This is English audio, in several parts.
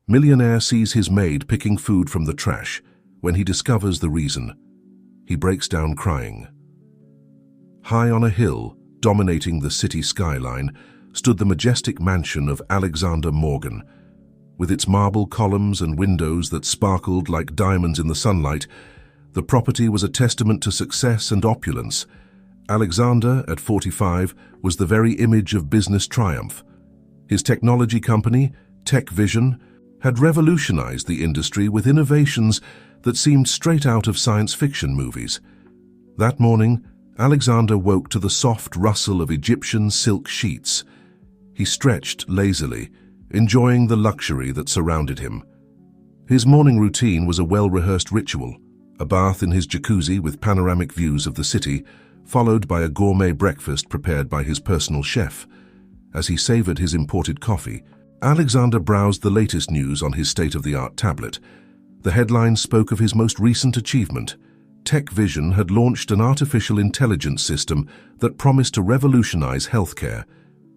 Millionaire sees his maid picking food from the trash. When he discovers the reason, he breaks down crying. High on a hill, dominating the city skyline, stood the majestic mansion of Alexander Morgan. With its marble columns and windows that sparkled like diamonds in the sunlight, the property was a testament to success and opulence. Alexander, at 45, was the very image of business triumph. His technology company, Tech Vision, had revolutionized the industry with innovations that seemed straight out of science fiction movies. That morning, Alexander woke to the soft rustle of Egyptian silk sheets. He stretched lazily, enjoying the luxury that surrounded him. His morning routine was a well-rehearsed ritual, a bath in his jacuzzi with panoramic views of the city, followed by a gourmet breakfast prepared by his personal chef. As he savored his imported coffee, Alexander browsed the latest news on his state-of-the-art tablet. The headlines spoke of his most recent achievement. Tech Vision had launched an artificial intelligence system that promised to revolutionize healthcare.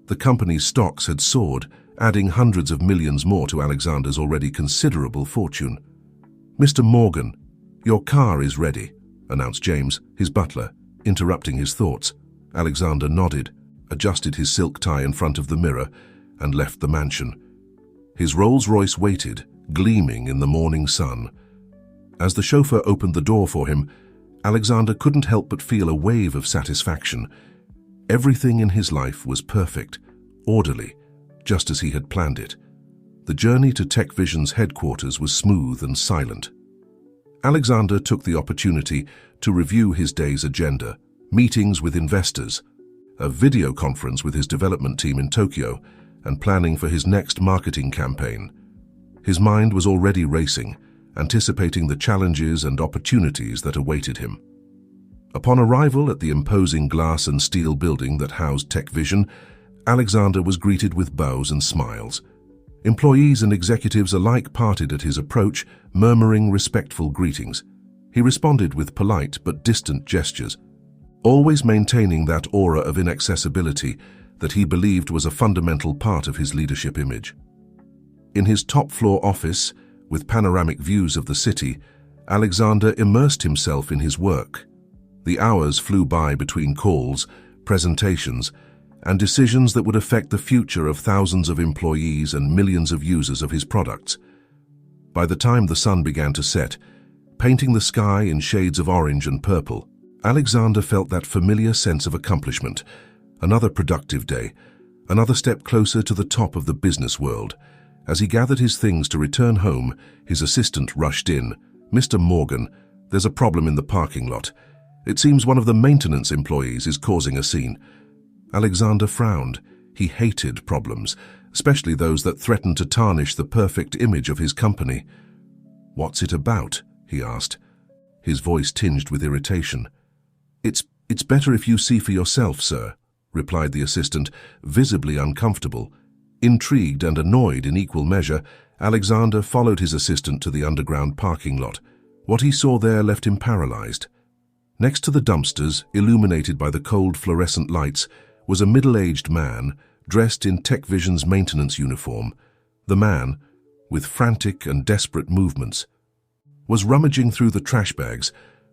The company's stocks had soared, adding hundreds of millions more to Alexander's already considerable fortune. "Mr. Morgan, your car is ready," announced James, his butler, interrupting his thoughts. Alexander nodded, adjusted his silk tie in front of the mirror, and left the mansion. His Rolls-Royce waited, gleaming in the morning sun. As the chauffeur opened the door for him, Alexander couldn't help but feel a wave of satisfaction. Everything in his life was perfect, orderly, just as he had planned it. The journey to Tech Vision's headquarters was smooth and silent. Alexander took the opportunity to review his day's agenda: meetings with investors, a video conference with his development team in Tokyo, and planning for his next marketing campaign. His mind was already racing, anticipating the challenges and opportunities that awaited him. Upon arrival at the imposing glass and steel building that housed Tech Vision, Alexander was greeted with bows and smiles. Employees and executives alike parted at his approach, murmuring respectful greetings. He responded with polite but distant gestures, always maintaining that aura of inaccessibility that he believed was a fundamental part of his leadership image. In his top-floor office, with panoramic views of the city, Alexander immersed himself in his work. The hours flew by between calls, presentations, and decisions that would affect the future of thousands of employees and millions of users of his products. By the time the sun began to set, painting the sky in shades of orange and purple, Alexander felt that familiar sense of accomplishment. Another productive day, another step closer to the top of the business world. As he gathered his things to return home, his assistant rushed in. "Mr. Morgan, there's a problem in the parking lot. It seems one of the maintenance employees is causing a scene." Alexander frowned. He hated problems, especially those that threatened to tarnish the perfect image of his company. "What's it about?" he asked, his voice tinged with irritation. It's better if you see for yourself, sir," replied the assistant, visibly uncomfortable. Intrigued and annoyed in equal measure, Alexander followed his assistant to the underground parking lot. What he saw there left him paralyzed. Next to the dumpsters, illuminated by the cold fluorescent lights, was a middle-aged man, dressed in Tech Vision's maintenance uniform. The man, with frantic and desperate movements, was rummaging through the trash bags,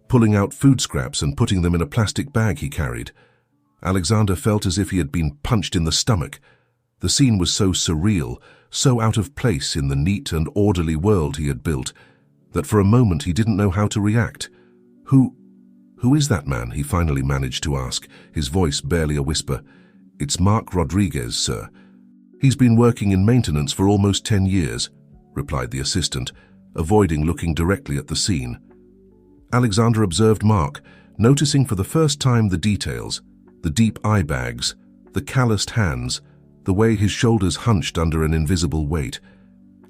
pulling out food scraps and putting them in a plastic bag he carried. Alexander felt as if he had been punched in the stomach. The scene was so surreal, so out of place in the neat and orderly world he had built, that for a moment he didn't know how to react. Who is that man?" he finally managed to ask, his voice barely a whisper. "It's Mark Rodriguez, sir. He's been working in maintenance for almost 10 years, replied the assistant, avoiding looking directly at the scene. Alexander observed Mark, noticing for the first time the details, the deep eye bags, the calloused hands, the way his shoulders hunched under an invisible weight.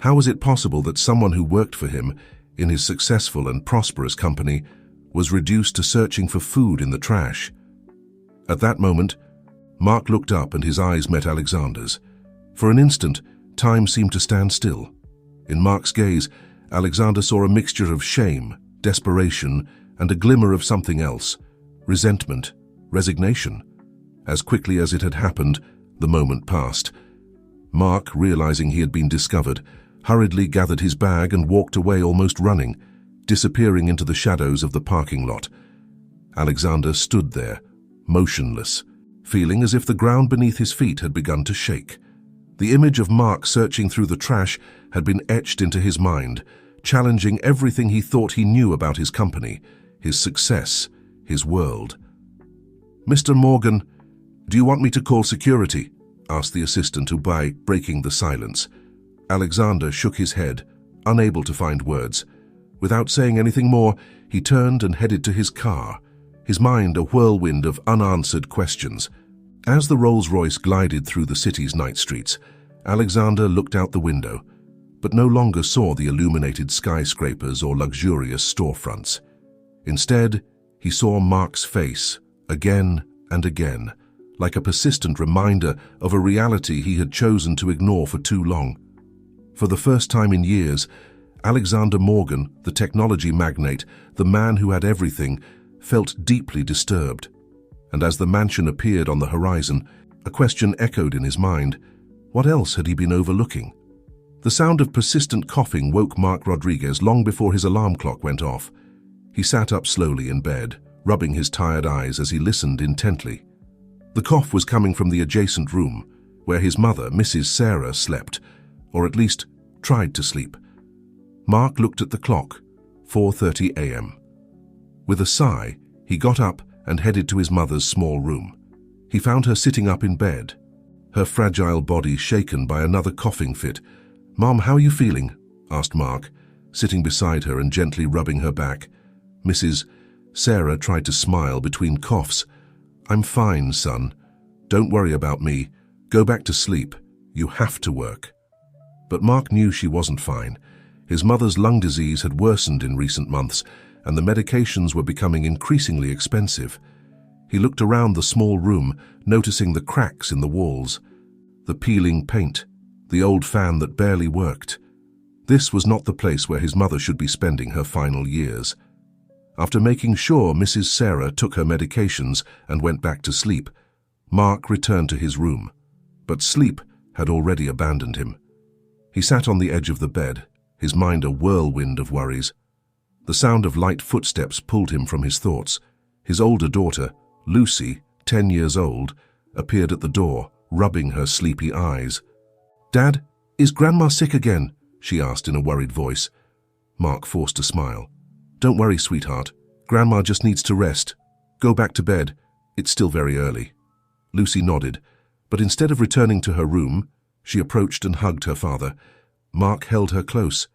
How was it possible that someone who worked for him in his successful and prosperous company was reduced to searching for food in the trash? At that moment, Mark looked up and his eyes met Alexander's. For an instant, time seemed to stand still. In Mark's gaze, Alexander saw a mixture of shame, desperation, and a glimmer of something else: resentment, resignation. As quickly as it had happened, the moment passed. Mark, realizing he had been discovered, hurriedly gathered his bag and walked away almost running, disappearing into the shadows of the parking lot. Alexander stood there, motionless, feeling as if the ground beneath his feet had begun to shake. The image of Mark searching through the trash had been etched into his mind, challenging everything he thought he knew about his company, his success, his world. "Mr. Morgan, do you want me to call security?" asked the assistant by breaking the silence. Alexander shook his head, unable to find words. Without saying anything more, he turned and headed to his car, his mind a whirlwind of unanswered questions. As the Rolls-Royce glided through the city's night streets, Alexander looked out the window, but no longer saw the illuminated skyscrapers or luxurious storefronts. Instead, he saw Mark's face, again and again, like a persistent reminder of a reality he had chosen to ignore for too long. For the first time in years, Alexander Morgan, the technology magnate, the man who had everything, felt deeply disturbed. And as the mansion appeared on the horizon, a question echoed in his mind. What else had he been overlooking? The sound of persistent coughing woke Mark Rodriguez long before his alarm clock went off. He sat up slowly in bed, rubbing his tired eyes as he listened intently. The cough was coming from the adjacent room, where his mother, Mrs. Sarah, slept, or at least tried to sleep. Mark looked at the clock, 4:30 a.m. With a sigh, he got up and headed to his mother's small room. He found her sitting up in bed, her fragile body shaken by another coughing fit. "Mom, how are you feeling?" asked Mark, sitting beside her and gently rubbing her back. Mrs. Sarah tried to smile between coughs. "I'm fine, son. Don't worry about me. Go back to sleep. You have to work." But Mark knew she wasn't fine. His mother's lung disease had worsened in recent months, and the medications were becoming increasingly expensive. He looked around the small room, noticing the cracks in the walls, the peeling paint, the old fan that barely worked. This was not the place where his mother should be spending her final years. After making sure Mrs. Sarah took her medications and went back to sleep, Mark returned to his room. But sleep had already abandoned him. He sat on the edge of the bed, his mind a whirlwind of worries. The sound of light footsteps pulled him from his thoughts. His older daughter, Lucy, 10 years old, appeared at the door, rubbing her sleepy eyes. "Dad, is Grandma sick again?" she asked in a worried voice. Mark forced a smile. "Don't worry, sweetheart. Grandma just needs to rest. Go back to bed. It's still very early." Lucy nodded, but instead of returning to her room, she approached and hugged her father. Mark held her close,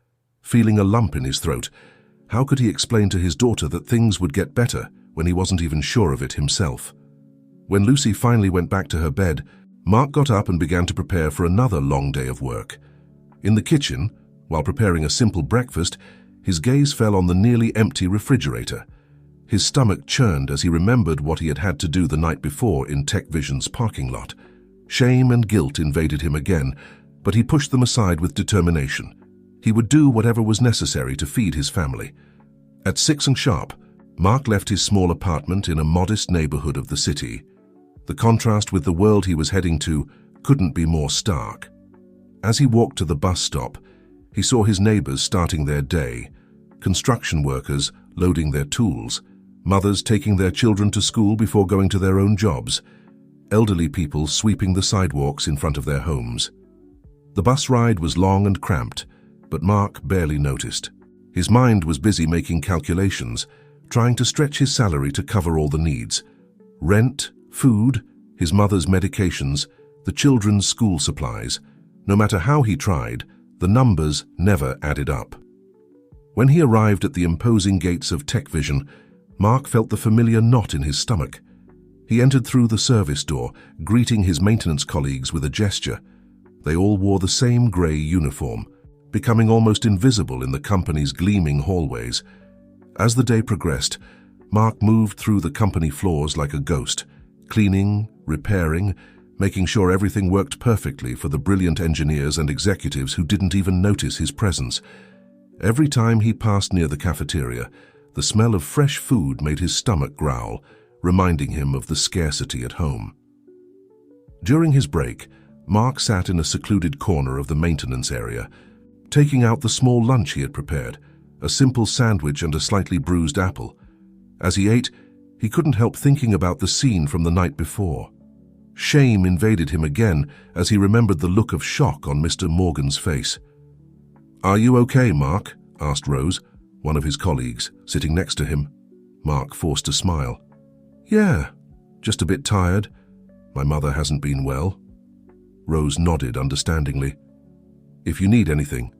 feeling a lump in his throat. How could he explain to his daughter that things would get better when he wasn't even sure of it himself? When Lucy finally went back to her bed, Mark got up and began to prepare for another long day of work. In the kitchen, while preparing a simple breakfast, his gaze fell on the nearly empty refrigerator. His stomach churned as he remembered what he had had to do the night before in TechVision's parking lot. Shame and guilt invaded him again, but he pushed them aside with determination. He would do whatever was necessary to feed his family. At 6 sharp, Mark left his small apartment in a modest neighborhood of the city. The contrast with the world he was heading to couldn't be more stark. As he walked to the bus stop, he saw his neighbors starting their day, construction workers loading their tools, mothers taking their children to school before going to their own jobs, elderly people sweeping the sidewalks in front of their homes. The bus ride was long and cramped, but Mark barely noticed. His mind was busy making calculations, trying to stretch his salary to cover all the needs. Rent, food, his mother's medications, the children's school supplies. No matter how he tried, the numbers never added up. When he arrived at the imposing gates of TechVision, Mark felt the familiar knot in his stomach. He entered through the service door, greeting his maintenance colleagues with a gesture. They all wore the same grey uniform, becoming almost invisible in the company's gleaming hallways. As the day progressed, Mark moved through the company floors like a ghost, cleaning, repairing, making sure everything worked perfectly for the brilliant engineers and executives who didn't even notice his presence. Every time he passed near the cafeteria, the smell of fresh food made his stomach growl, reminding him of the scarcity at home. During his break, Mark sat in a secluded corner of the maintenance area, taking out the small lunch he had prepared, a simple sandwich and a slightly bruised apple. As he ate, he couldn't help thinking about the scene from the night before. Shame invaded him again as he remembered the look of shock on Mr. Morgan's face. "Are you okay, Mark?" asked Rose, one of his colleagues, sitting next to him. Mark forced a smile. "Yeah, just a bit tired. My mother hasn't been well." Rose nodded understandingly. "If you need anything,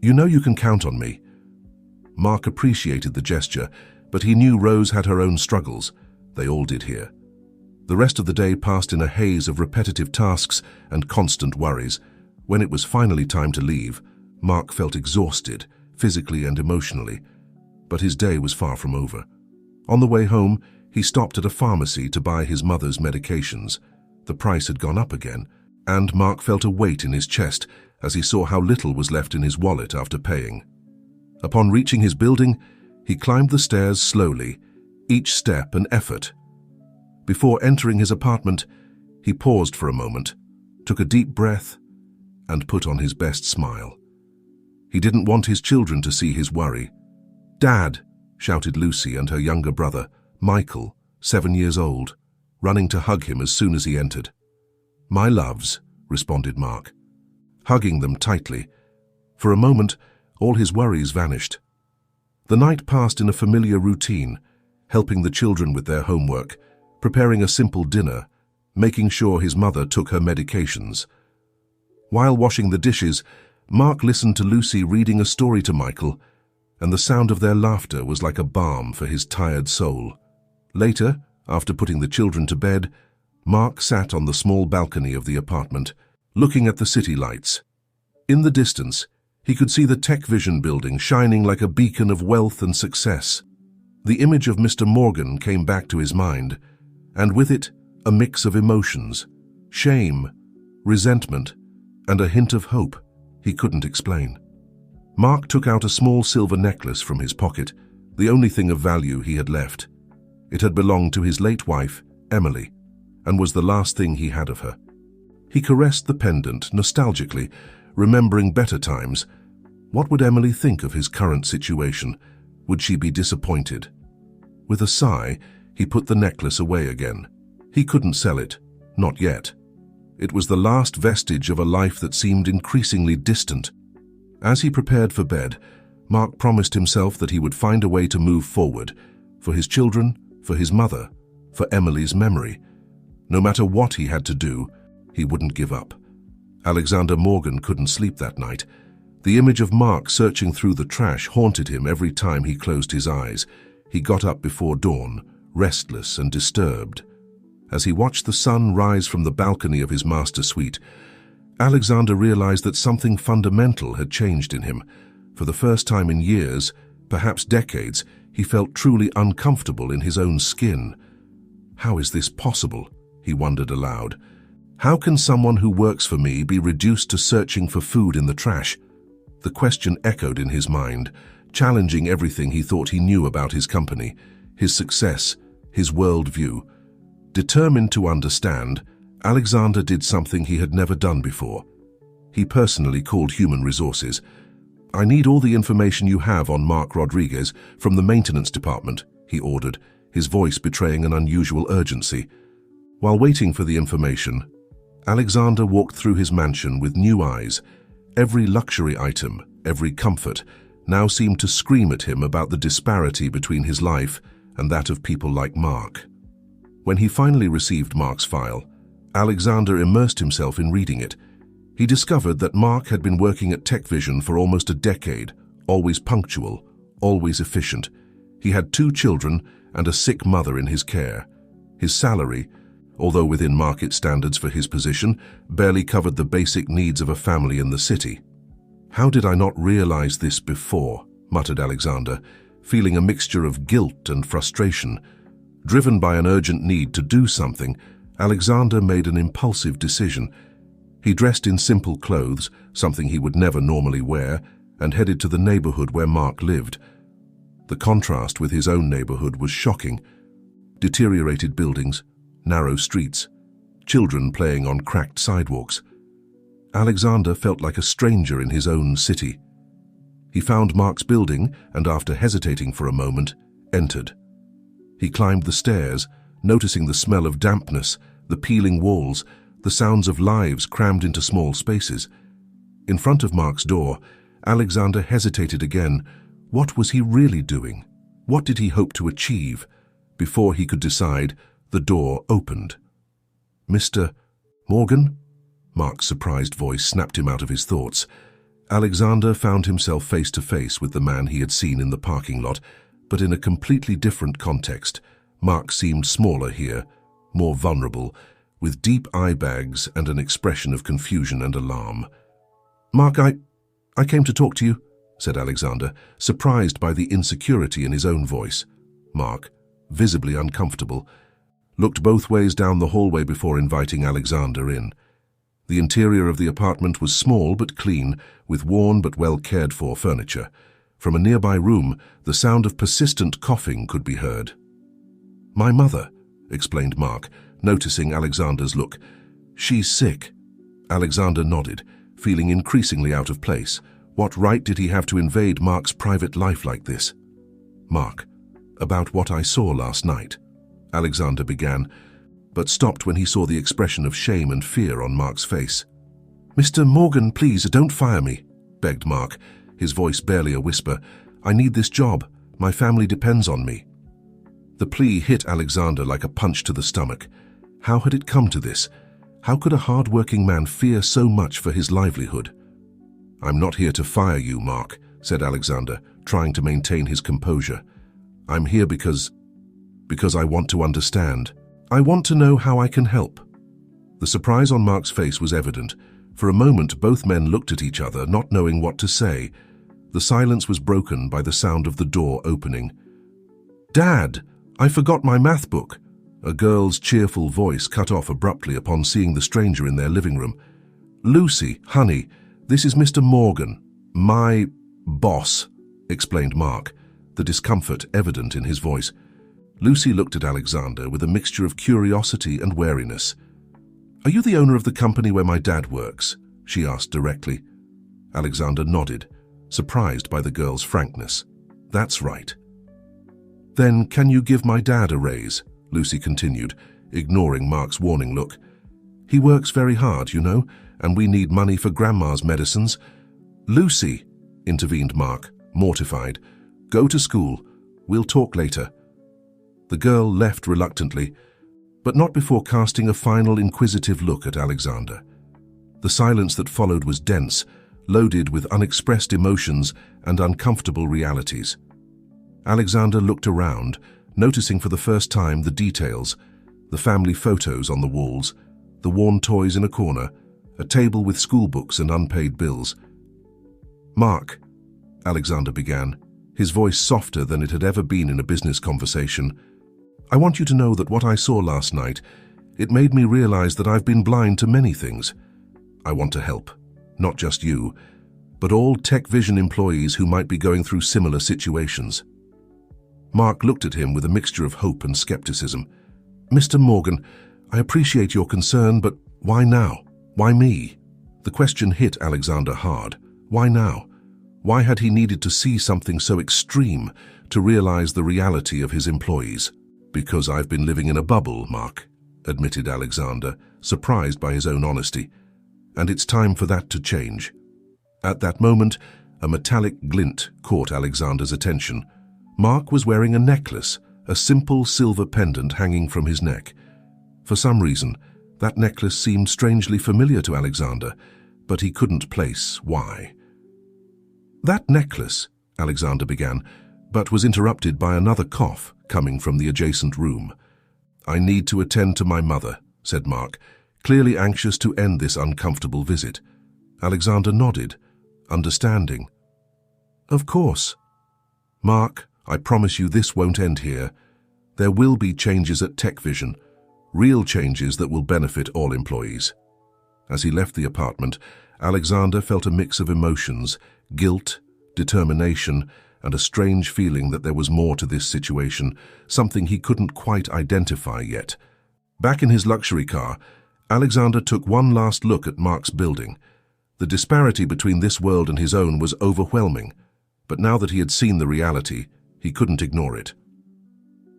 you know you can count on me." Mark appreciated the gesture, but he knew Rose had her own struggles. They all did here. The rest of the day passed in a haze of repetitive tasks and constant worries. When it was finally time to leave, Mark felt exhausted, physically and emotionally. But his day was far from over. On the way home, he stopped at a pharmacy to buy his mother's medications. The price had gone up again, and Mark felt a weight in his chest as he saw how little was left in his wallet after paying. Upon reaching his building, he climbed the stairs slowly, each step an effort. Before entering his apartment, he paused for a moment, took a deep breath, and put on his best smile. He didn't want his children to see his worry. "Dad!" shouted Lucy and her younger brother, Michael, 7 years old, running to hug him as soon as he entered. "My loves," responded Mark, hugging them tightly. For a moment, all his worries vanished. The night passed in a familiar routine, helping the children with their homework, preparing a simple dinner, making sure his mother took her medications. While washing the dishes, Mark listened to Lucy reading a story to Michael, and the sound of their laughter was like a balm for his tired soul. Later, after putting the children to bed, Mark sat on the small balcony of the apartment, looking at the city lights. In the distance, he could see the Tech Vision building shining like a beacon of wealth and success. The image of Mr. Morgan came back to his mind, and with it, a mix of emotions, shame, resentment, and a hint of hope he couldn't explain. Mark took out a small silver necklace from his pocket, the only thing of value he had left. It had belonged to his late wife, Emily, and was the last thing he had of her. He caressed the pendant nostalgically, remembering better times. What would Emily think of his current situation? Would she be disappointed? With a sigh, he put the necklace away again. He couldn't sell it, not yet. It was the last vestige of a life that seemed increasingly distant. As he prepared for bed, Mark promised himself that he would find a way to move forward, for his children, for his mother, for Emily's memory. No matter what he had to do, he wouldn't give up. Alexander Morgan couldn't sleep that night. The image of Mark searching through the trash haunted him every time he closed his eyes. He got up before dawn, restless and disturbed. As he watched the sun rise from the balcony of his master suite, Alexander realized that something fundamental had changed in him. For the first time in years, perhaps decades, he felt truly uncomfortable in his own skin. "How is this possible?" he wondered aloud. "How can someone who works for me be reduced to searching for food in the trash?" The question echoed in his mind, challenging everything he thought he knew about his company, his success, his worldview. Determined to understand, Alexander did something he had never done before. He personally called human resources. "I need all the information you have on Mark Rodriguez from the maintenance department," he ordered, his voice betraying an unusual urgency. While waiting for the information, Alexander walked through his mansion with new eyes. Every luxury item, every comfort, now seemed to scream at him about the disparity between his life and that of people like Mark. When he finally received Mark's file, Alexander immersed himself in reading it. He discovered that Mark had been working at Tech Vision for almost a decade, always punctual, always efficient. He had 2 children and a sick mother in his care. His salary, although within market standards for his position, barely covered the basic needs of a family in the city. "How did I not realize this before?" muttered Alexander, feeling a mixture of guilt and frustration. Driven by an urgent need to do something, Alexander made an impulsive decision. He dressed in simple clothes, something he would never normally wear, and headed to the neighborhood where Mark lived. The contrast with his own neighborhood was shocking. Deteriorated buildings, narrow streets, children playing on cracked sidewalks. Alexander felt like a stranger in his own city. He found Mark's building and, after hesitating for a moment, entered. He climbed the stairs, noticing the smell of dampness, the peeling walls, the sounds of lives crammed into small spaces. In front of Mark's door, Alexander hesitated again. What was he really doing? What did he hope to achieve? Before he could decide, the door opened. "Mr. Morgan?" Mark's surprised voice snapped him out of his thoughts. Alexander found himself face to face with the man he had seen in the parking lot, but in a completely different context. Mark seemed smaller here, more vulnerable, with deep eye bags and an expression of confusion and alarm. "Mark, I came to talk to you," said Alexander, surprised by the insecurity in his own voice. Mark, visibly uncomfortable, looked both ways down the hallway before inviting Alexander in. The interior of the apartment was small but clean, with worn but well cared for furniture. From a nearby room, the sound of persistent coughing could be heard. "My mother," explained Mark, noticing Alexander's look. "She's sick." Alexander nodded, feeling increasingly out of place. What right did he have to invade Mark's private life like this? "Mark, about what I saw last night," Alexander began, but stopped when he saw the expression of shame and fear on Mark's face. "Mr. Morgan, please, don't fire me," begged Mark, his voice barely a whisper. "I need this job. My family depends on me." The plea hit Alexander like a punch to the stomach. How had it come to this? How could a hard-working man fear so much for his livelihood? "I'm not here to fire you, Mark," said Alexander, trying to maintain his composure. "I'm here because I want to understand. I want to know how I can help." The surprise on Mark's face was evident. For a moment, both men looked at each other, not knowing what to say. The silence was broken by the sound of the door opening. "Dad, I forgot my math book." A girl's cheerful voice cut off abruptly upon seeing the stranger in their living room. "Lucy, honey, this is Mr. Morgan, my boss," explained Mark, the discomfort evident in his voice. Lucy looked at Alexander with a mixture of curiosity and wariness. "Are you the owner of the company where my dad works?" she asked directly. Alexander nodded, surprised by the girl's frankness. "That's right." "Then can you give my dad a raise?" Lucy continued, ignoring Mark's warning look. "He works very hard, you know, and we need money for Grandma's medicines." "Lucy," intervened Mark, mortified, "go to school. We'll talk later." The girl left reluctantly, but not before casting a final inquisitive look at Alexander. The silence that followed was dense, loaded with unexpressed emotions and uncomfortable realities. Alexander looked around, noticing for the first time the details, the family photos on the walls, the worn toys in a corner, a table with school books and unpaid bills. "Mark," Alexander began, his voice softer than it had ever been in a business conversation, "I want you to know that what I saw last night, it made me realize that I've been blind to many things. I want to help, not just you, but all Tech Vision employees who might be going through similar situations." Mark looked at him with a mixture of hope and skepticism. "Mr. Morgan, I appreciate your concern, but why now? Why me?" The question hit Alexander hard. Why now? Why had he needed to see something so extreme to realize the reality of his employees? "Because I've been living in a bubble, Mark," admitted Alexander, surprised by his own honesty. "And it's time for that to change." At that moment, a metallic glint caught Alexander's attention. Mark was wearing a necklace, a simple silver pendant hanging from his neck. For some reason, that necklace seemed strangely familiar to Alexander, but he couldn't place why. "That necklace," Alexander began, but was interrupted by another cough coming from the adjacent room. "I need to attend to my mother," said Mark, clearly anxious to end this uncomfortable visit. Alexander nodded, understanding. "Of course." "Mark, I promise you this won't end here. There will be changes at Tech Vision, real changes that will benefit all employees." As he left the apartment, Alexander felt a mix of emotions, guilt, determination, and a strange feeling that there was more to this situation, something he couldn't quite identify yet. Back in his luxury car, Alexander took one last look at Mark's building. The disparity between this world and his own was overwhelming, but now that he had seen the reality, he couldn't ignore it.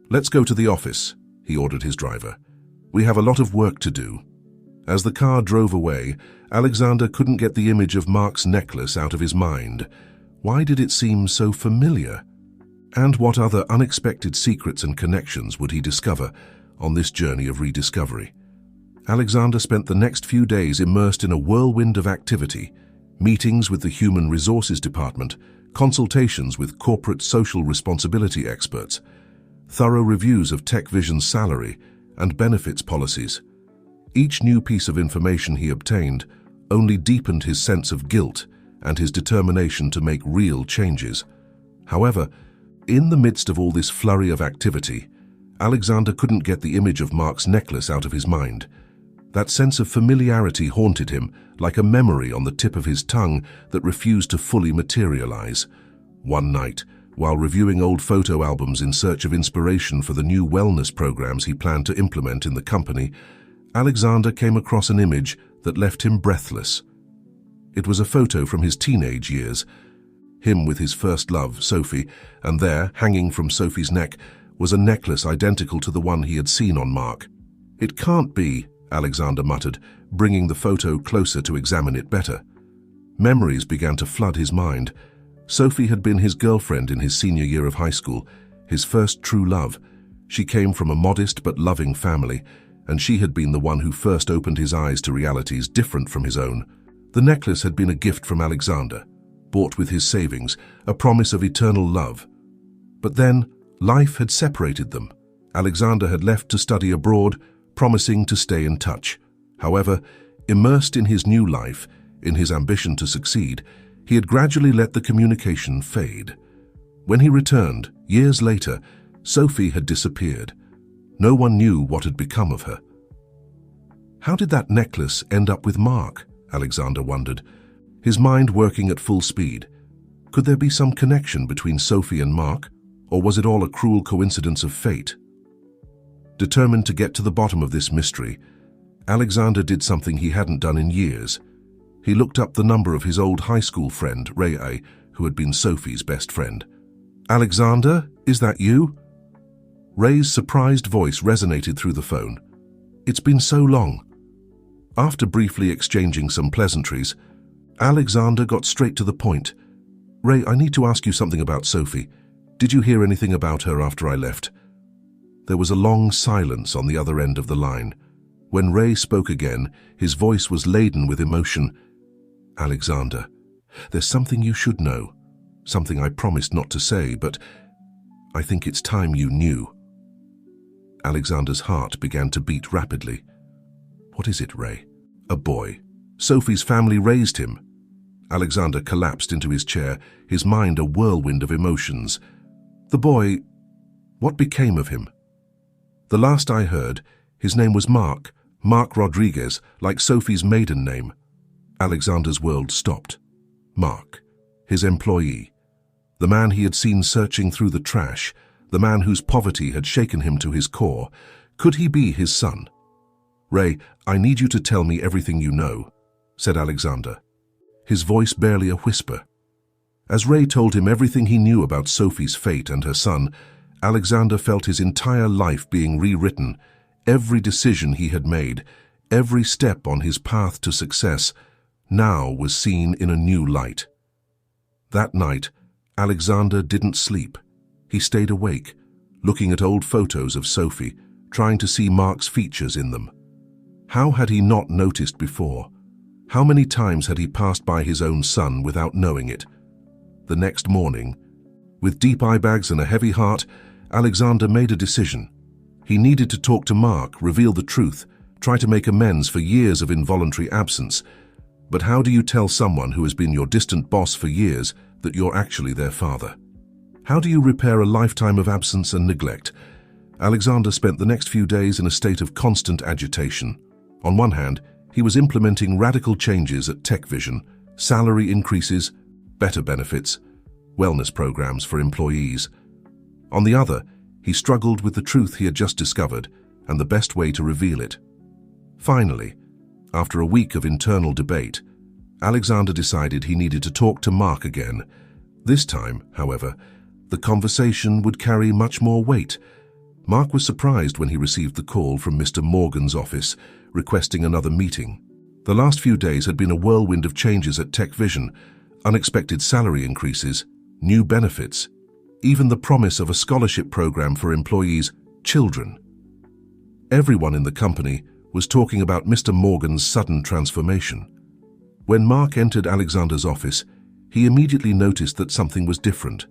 "Let's go to the office," he ordered his driver. "We have a lot of work to do." As the car drove away, Alexander couldn't get the image of Mark's necklace out of his mind. Why did it seem so familiar? And what other unexpected secrets and connections would he discover on this journey of rediscovery? Alexander spent the next few days immersed in a whirlwind of activity, meetings with the Human Resources Department, consultations with corporate social responsibility experts, thorough reviews of TechVision's salary and benefits policies. Each new piece of information he obtained only deepened his sense of guilt and his determination to make real changes. However, in the midst of all this flurry of activity, Alexander couldn't get the image of Mark's necklace out of his mind. That sense of familiarity haunted him like a memory on the tip of his tongue that refused to fully materialize. One night, while reviewing old photo albums in search of inspiration for the new wellness programs he planned to implement in the company, Alexander came across an image that left him breathless. It was a photo from his teenage years, him with his first love, Sophie, and there, hanging from Sophie's neck, was a necklace identical to the one he had seen on Mark. "It can't be," Alexander muttered, bringing the photo closer to examine it better. Memories began to flood his mind. Sophie had been his girlfriend in his senior year of high school, his first true love. She came from a modest but loving family, and she had been the one who first opened his eyes to realities different from his own. The necklace had been a gift from Alexander, bought with his savings, a promise of eternal love. But then, life had separated them. Alexander had left to study abroad, promising to stay in touch. However, immersed in his new life, in his ambition to succeed, he had gradually let the communication fade. When he returned, years later, Sophie had disappeared. No one knew what had become of her. How did that necklace end up with Mark? Alexander wondered, his mind working at full speed. Could there be some connection between Sophie and Mark, or was it all a cruel coincidence of fate? Determined to get to the bottom of this mystery, Alexander did something he hadn't done in years. He looked up the number of his old high school friend, Ray, who had been Sophie's best friend. "Alexander, is that you?" Ray's surprised voice resonated through the phone. "It's been so long." After briefly exchanging some pleasantries, Alexander got straight to the point. "Ray, I need to ask you something about Sophie. Did you hear anything about her after I left?" There was a long silence on the other end of the line. When Ray spoke again, his voice was laden with emotion. "Alexander, there's something you should know. Something I promised not to say, but I think it's time you knew." Alexander's heart began to beat rapidly. "What is it, Ray?" "A boy. Sophie's family raised him." Alexander collapsed into his chair, his mind a whirlwind of emotions. "The boy, what became of him?" "The last I heard, his name was Mark Rodriguez, like Sophie's maiden name." Alexander's world stopped. Mark, his employee, the man he had seen searching through the trash, the man whose poverty had shaken him to his core. Could he be his son? "Ray, I need you to tell me everything you know," said Alexander, his voice barely a whisper. As Ray told him everything he knew about Sophie's fate and her son, Alexander felt his entire life being rewritten. Every decision he had made, every step on his path to success, now was seen in a new light. That night, Alexander didn't sleep. He stayed awake, looking at old photos of Sophie, trying to see Mark's features in them. How had he not noticed before? How many times had he passed by his own son without knowing it? The next morning, with deep eye bags and a heavy heart, Alexander made a decision. He needed to talk to Mark, reveal the truth, try to make amends for years of involuntary absence. But how do you tell someone who has been your distant boss for years that you're actually their father? How do you repair a lifetime of absence and neglect? Alexander spent the next few days in a state of constant agitation. On one hand, he was implementing radical changes at TechVision, salary increases, better benefits, wellness programs for employees. On the other, he struggled with the truth he had just discovered and the best way to reveal it. Finally, after a week of internal debate, Alexander decided he needed to talk to Mark again. This time, however, the conversation would carry much more weight. Mark was surprised when he received the call from Mr. Morgan's office, requesting another meeting. The last few days had been a whirlwind of changes at Tech Vision, unexpected salary increases, new benefits, even the promise of a scholarship program for employees' children. Everyone in the company was talking about Mr. Morgan's sudden transformation. When Mark entered Alexander's office, he immediately noticed that something was different.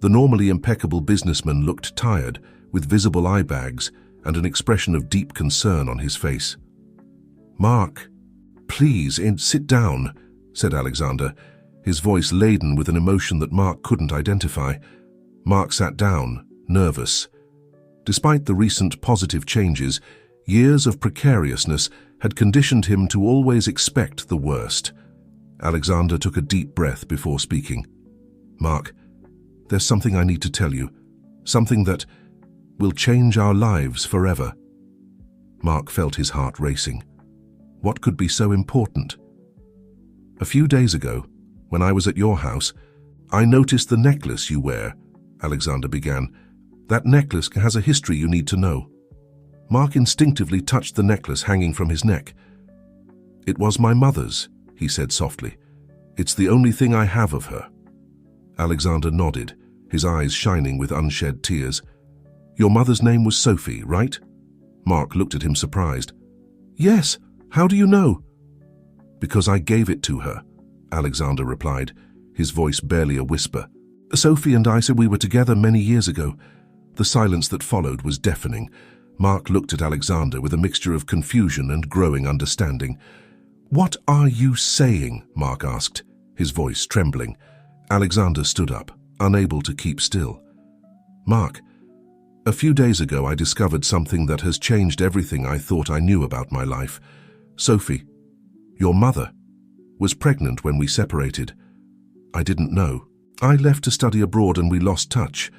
The normally impeccable businessman looked tired, with visible eye bags and an expression of deep concern on his face. "Mark, please, sit down," said Alexander, his voice laden with an emotion that Mark couldn't identify. Mark sat down, nervous. Despite the recent positive changes, years of precariousness had conditioned him to always expect the worst. Alexander took a deep breath before speaking. "Mark, there's something I need to tell you, something that will change our lives forever." Mark felt his heart racing. What could be so important? "A few days ago, when I was at your house, I noticed the necklace you wear," Alexander began. "That necklace has a history you need to know." Mark instinctively touched the necklace hanging from his neck. "It was my mother's," he said softly. "It's the only thing I have of her." Alexander nodded, his eyes shining with unshed tears. "Your mother's name was Sophie, right?" Mark looked at him surprised. "Yes, how do you know?" "Because I gave it to her," Alexander replied, his voice barely a whisper. "Sophie and I said we were together many years ago." The silence that followed was deafening. Mark looked at Alexander with a mixture of confusion and growing understanding. "What are you saying?" Mark asked, his voice trembling. Alexander stood up, unable to keep still. "Mark, a few days ago I discovered something that has changed everything I thought I knew about my life. Sophie, your mother, was pregnant when we separated. I didn't know. I left to study abroad and we lost touch.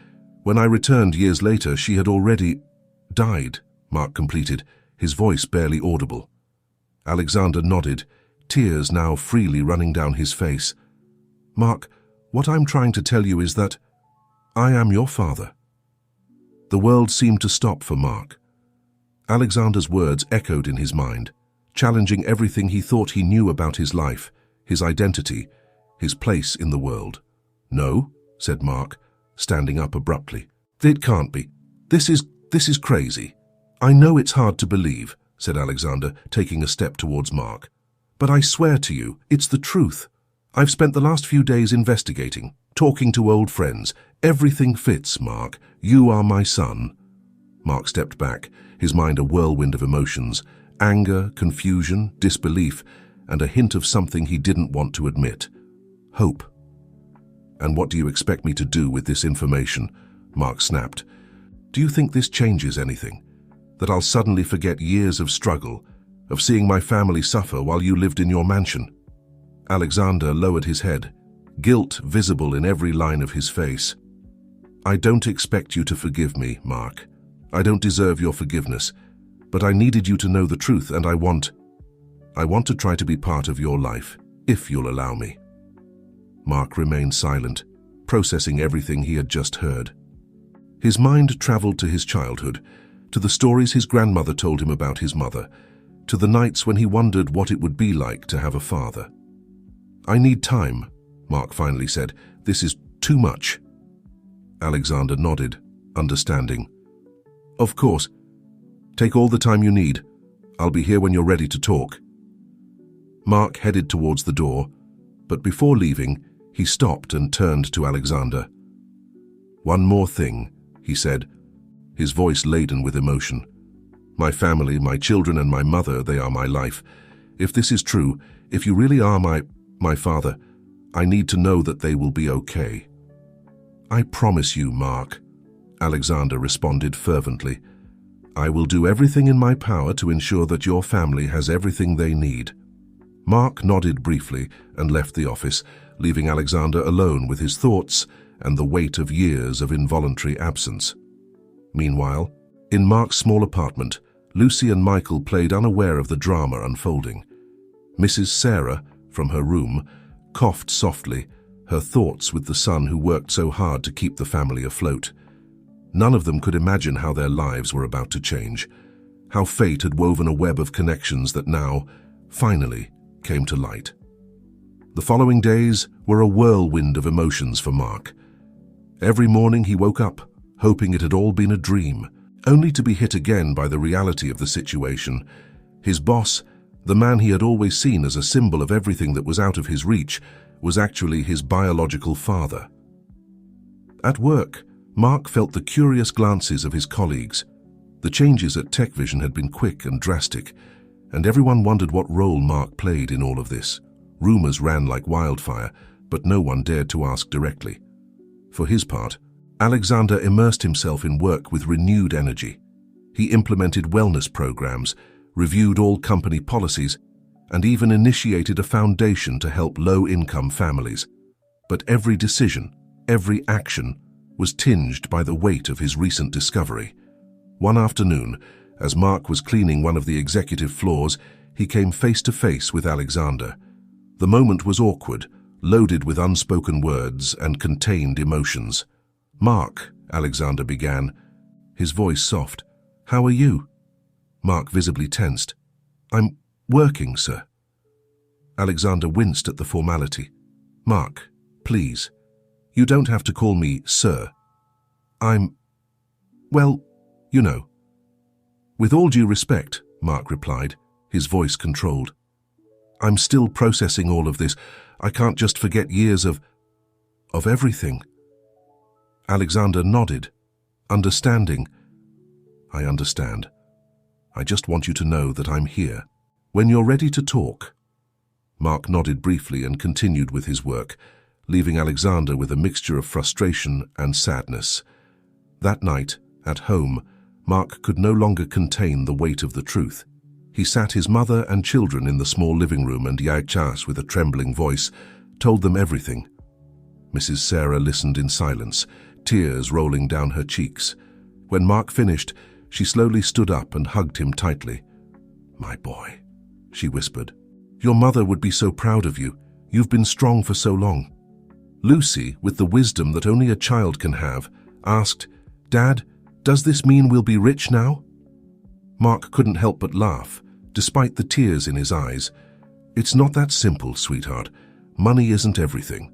When I returned years later, she had already died," Mark completed, his voice barely audible. Alexander nodded, tears now freely running down his face. "Mark, what I'm trying to tell you is that I am your father." The world seemed to stop for Mark. Alexander's words echoed in his mind, challenging everything he thought he knew about his life, his identity, his place in the world. "No," said Mark, standing up abruptly. "It can't be. This is crazy." "I know it's hard to believe," said Alexander, taking a step towards Mark. "But I swear to you, it's the truth. I've spent the last few days investigating, talking to old friends. Everything fits, Mark. You are my son." Mark stepped back, his mind a whirlwind of emotions, anger, confusion, disbelief, and a hint of something he didn't want to admit. Hope. "And what do you expect me to do with this information?" Mark snapped. "Do you think this changes anything? That I'll suddenly forget years of struggle, of seeing my family suffer while you lived in your mansion?" Alexander lowered his head, guilt visible in every line of his face. "I don't expect you to forgive me, Mark. I don't deserve your forgiveness, but I needed you to know the truth, and I want to try to be part of your life, if you'll allow me." Mark remained silent, processing everything he had just heard. His mind traveled to his childhood, to the stories his grandmother told him about his mother, to the nights when he wondered what it would be like to have a father. "I need time," Mark finally said. "This is too much." Alexander nodded, understanding. "Of course. Take all the time you need. I'll be here when you're ready to talk." Mark headed towards the door, but before leaving, he stopped and turned to Alexander. "One more thing," he said, his voice laden with emotion. "My family, my children and my mother, they are my life. If this is true, if you really are my father, I need to know that they will be okay." "I promise you, Mark," Alexander responded fervently. "I will do everything in my power to ensure that your family has everything they need." Mark nodded briefly and left the office, leaving Alexander alone with his thoughts and the weight of years of involuntary absence. Meanwhile, in Mark's small apartment, Lucy and Michael played unaware of the drama unfolding. Mrs. Sarah, from her room, coughed softly, her thoughts with the son who worked so hard to keep the family afloat. None of them could imagine how their lives were about to change, how fate had woven a web of connections that now, finally, came to light. The following days were a whirlwind of emotions for Mark. Every morning he woke up, hoping it had all been a dream, only to be hit again by the reality of the situation. His boss, the man he had always seen as a symbol of everything that was out of his reach, was actually his biological father. At work, Mark felt the curious glances of his colleagues. The changes at TechVision had been quick and drastic, and everyone wondered what role Mark played in all of this. Rumors ran like wildfire, but no one dared to ask directly. For his part, Alexander immersed himself in work with renewed energy. He implemented wellness programs, reviewed all company policies, and even initiated a foundation to help low-income families. But every decision, every action, was tinged by the weight of his recent discovery. One afternoon, as Mark was cleaning one of the executive floors, he came face to face with Alexander. The moment was awkward, loaded with unspoken words and contained emotions. "Mark," Alexander began, his voice soft. "How are you?" Mark visibly tensed. "I'm working, sir." Alexander winced at the formality. "Mark, please. You don't have to call me sir. Well, you know." "With all due respect," Mark replied, his voice controlled. "I'm still processing all of this. I can't just forget years of everything." Alexander nodded, understanding. "I understand. I just want you to know that I'm here. When you're ready to talk." Mark nodded briefly and continued with his work, leaving Alexander with a mixture of frustration and sadness. That night, at home, Mark could no longer contain the weight of the truth. He sat his mother and children in the small living room, and Yachas, with a trembling voice, told them everything. Mrs. Sarah listened in silence, tears rolling down her cheeks. When Mark finished, she slowly stood up and hugged him tightly. "My boy," she whispered. "Your mother would be so proud of you. You've been strong for so long." Lucy, with the wisdom that only a child can have, asked, "Dad, does this mean we'll be rich now?" Mark couldn't help but laugh, despite the tears in his eyes. "It's not that simple, sweetheart. Money isn't everything."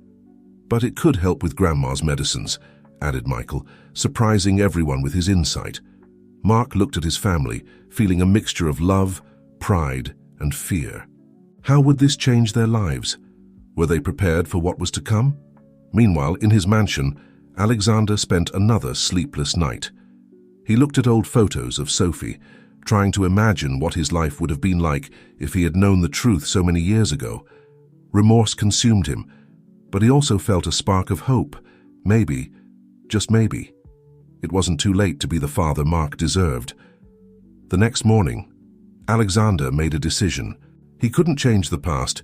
"But it could help with Grandma's medicines," added Michael, surprising everyone with his insight. Mark looked at his family, feeling a mixture of love, pride, and fear. How would this change their lives? Were they prepared for what was to come? Meanwhile, in his mansion, Alexander spent another sleepless night. He looked at old photos of Sophie, trying to imagine what his life would have been like if he had known the truth so many years ago. Remorse consumed him, but he also felt a spark of hope. Maybe, just maybe, it wasn't too late to be the father Mark deserved. The next morning, Alexander made a decision. He couldn't change the past,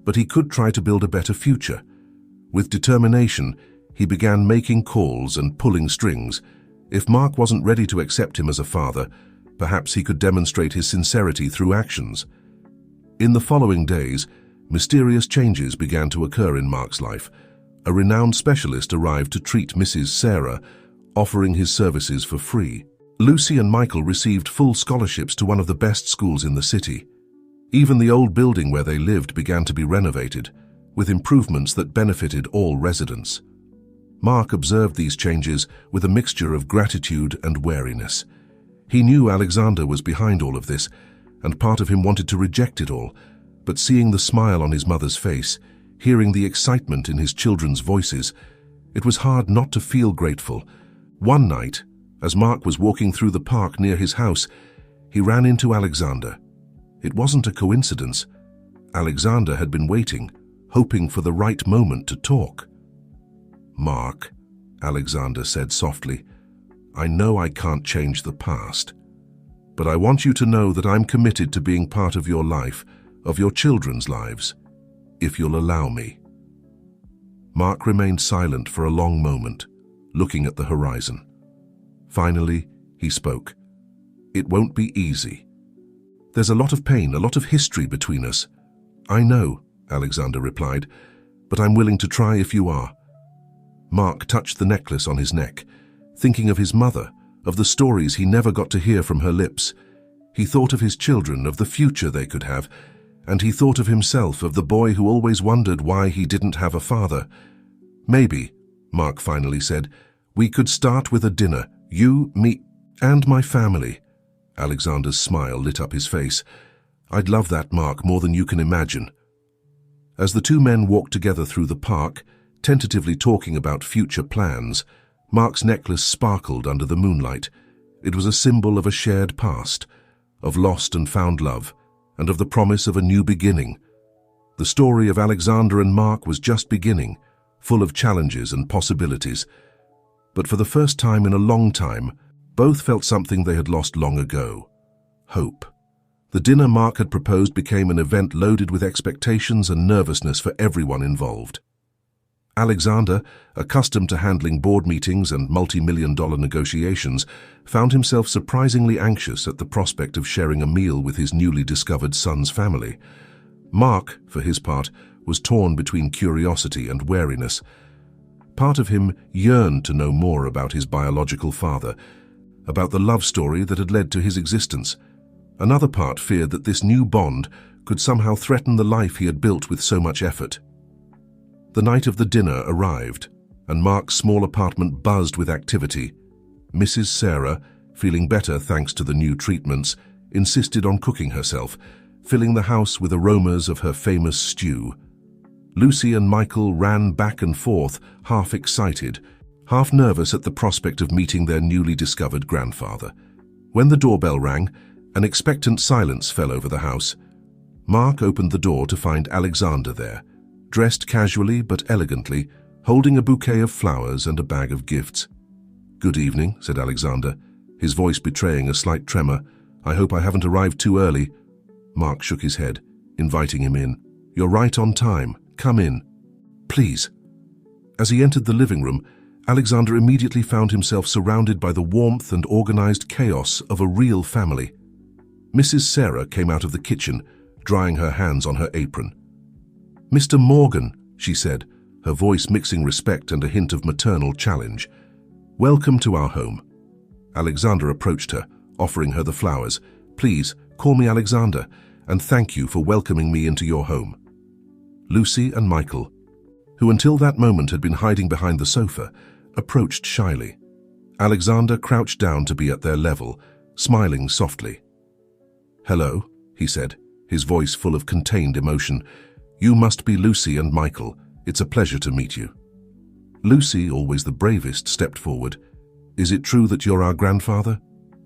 but he could try to build a better future. With determination, he began making calls and pulling strings. If Mark wasn't ready to accept him as a father, perhaps he could demonstrate his sincerity through actions. In the following days, mysterious changes began to occur in Mark's life. A renowned specialist arrived to treat Mrs. Sarah, offering his services for free. Lucy and Michael received full scholarships to one of the best schools in the city. Even the old building where they lived began to be renovated, with improvements that benefited all residents. Mark observed these changes with a mixture of gratitude and wariness. He knew Alexander was behind all of this, and part of him wanted to reject it all, but seeing the smile on his mother's face, hearing the excitement in his children's voices, it was hard not to feel grateful. One night, as Mark was walking through the park near his house, he ran into Alexander. It wasn't a coincidence. Alexander had been waiting, hoping for the right moment to talk. "Mark," Alexander said softly, "I know I can't change the past, but I want you to know that I'm committed to being part of your life, of your children's lives, if you'll allow me." Mark remained silent for a long moment, looking at the horizon. Finally, he spoke. "It won't be easy. There's a lot of pain, a lot of history between us. I know, Alexander replied, "but I'm willing to try if you are." Mark touched the necklace on his neck, thinking of his mother, of the stories he never got to hear from her lips. He thought of his children, of the future they could have, and he thought of himself, of the boy who always wondered why he didn't have a father. "Maybe," Mark finally said, "we could start with a dinner, you, me, and my family." Alexander's smile lit up his face. "I'd love that, Mark, more than you can imagine." As the two men walked together through the park, tentatively talking about future plans, Mark's necklace sparkled under the moonlight. It was a symbol of a shared past, of lost and found love, and of the promise of a new beginning. The story of Alexander and Mark was just beginning, full of challenges and possibilities. But for the first time in a long time, both felt something they had lost long ago: hope. The dinner Mark had proposed became an event loaded with expectations and nervousness for everyone involved. Alexander, accustomed to handling board meetings and multi-million-dollar negotiations, found himself surprisingly anxious at the prospect of sharing a meal with his newly discovered son's family. Mark, for his part, was torn between curiosity and wariness. Part of him yearned to know more about his biological father, about the love story that had led to his existence. Another part feared that this new bond could somehow threaten the life he had built with so much effort. The night of the dinner arrived, and Mark's small apartment buzzed with activity. Mrs. Sarah, feeling better thanks to the new treatments, insisted on cooking herself, filling the house with aromas of her famous stew. Lucy and Michael ran back and forth, half excited, half nervous at the prospect of meeting their newly discovered grandfather. When the doorbell rang, an expectant silence fell over the house. Mark opened the door to find Alexander there, dressed casually but elegantly, holding a bouquet of flowers and a bag of gifts. "Good evening," said Alexander, his voice betraying a slight tremor. "I hope I haven't arrived too early." Mark shook his head, inviting him in. "You're right on time. Come in. Please." As he entered the living room, Alexander immediately found himself surrounded by the warmth and organized chaos of a real family. Mrs. Sarah came out of the kitchen, drying her hands on her apron. "Mr. Morgan," she said, her voice mixing respect and a hint of maternal challenge. "Welcome to our home." Alexander approached her, offering her the flowers. "Please, call me Alexander, and thank you for welcoming me into your home." Lucy and Michael, who until that moment had been hiding behind the sofa, approached shyly. Alexander crouched down to be at their level, smiling softly. "Hello," he said, his voice full of contained emotion. "You must be Lucy and Michael. It's a pleasure to meet you." Lucy, always the bravest, stepped forward. "Is it true that you're our grandfather?"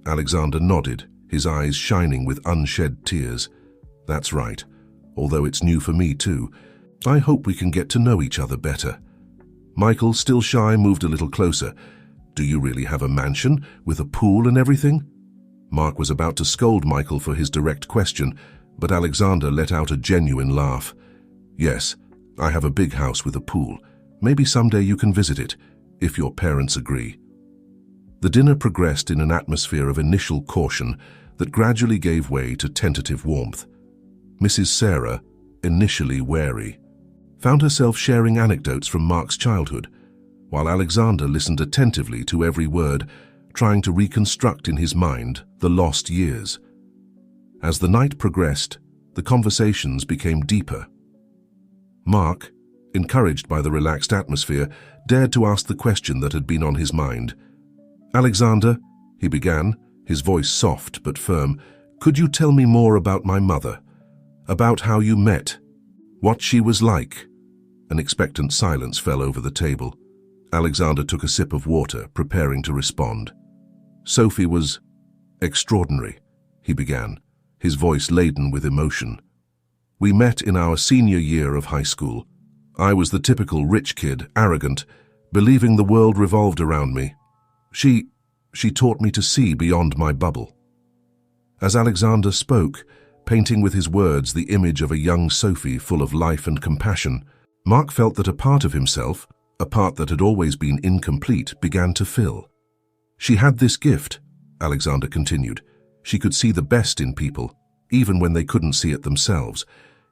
Alexander nodded, his eyes shining with unshed tears. "That's right, although it's new for me too. I hope we can get to know each other better." Michael, still shy, moved a little closer. "Do you really have a mansion, with a pool and everything?" Mark was about to scold Michael for his direct question, but Alexander let out a genuine laugh. "Yes, I have a big house with a pool. Maybe someday you can visit it, if your parents agree." The dinner progressed in an atmosphere of initial caution that gradually gave way to tentative warmth. Mrs. Sarah, initially wary, found herself sharing anecdotes from Mark's childhood, while Alexander listened attentively to every word, trying to reconstruct in his mind the lost years. As the night progressed, the conversations became deeper. Mark, encouraged by the relaxed atmosphere, dared to ask the question that had been on his mind. "Alexander," he began, his voice soft but firm, "could you tell me more about my mother? About how you met? What she was like?" An expectant silence fell over the table. Alexander took a sip of water, preparing to respond. "Sophie was extraordinary," he began, his voice laden with emotion. "We met in our senior year of high school. I was the typical rich kid, arrogant, believing the world revolved around me. She taught me to see beyond my bubble." As Alexander spoke, painting with his words the image of a young Sophie full of life and compassion, Mark felt that a part of himself, a part that had always been incomplete, began to fill. "She had this gift," Alexander continued. "She could see the best in people, even when they couldn't see it themselves.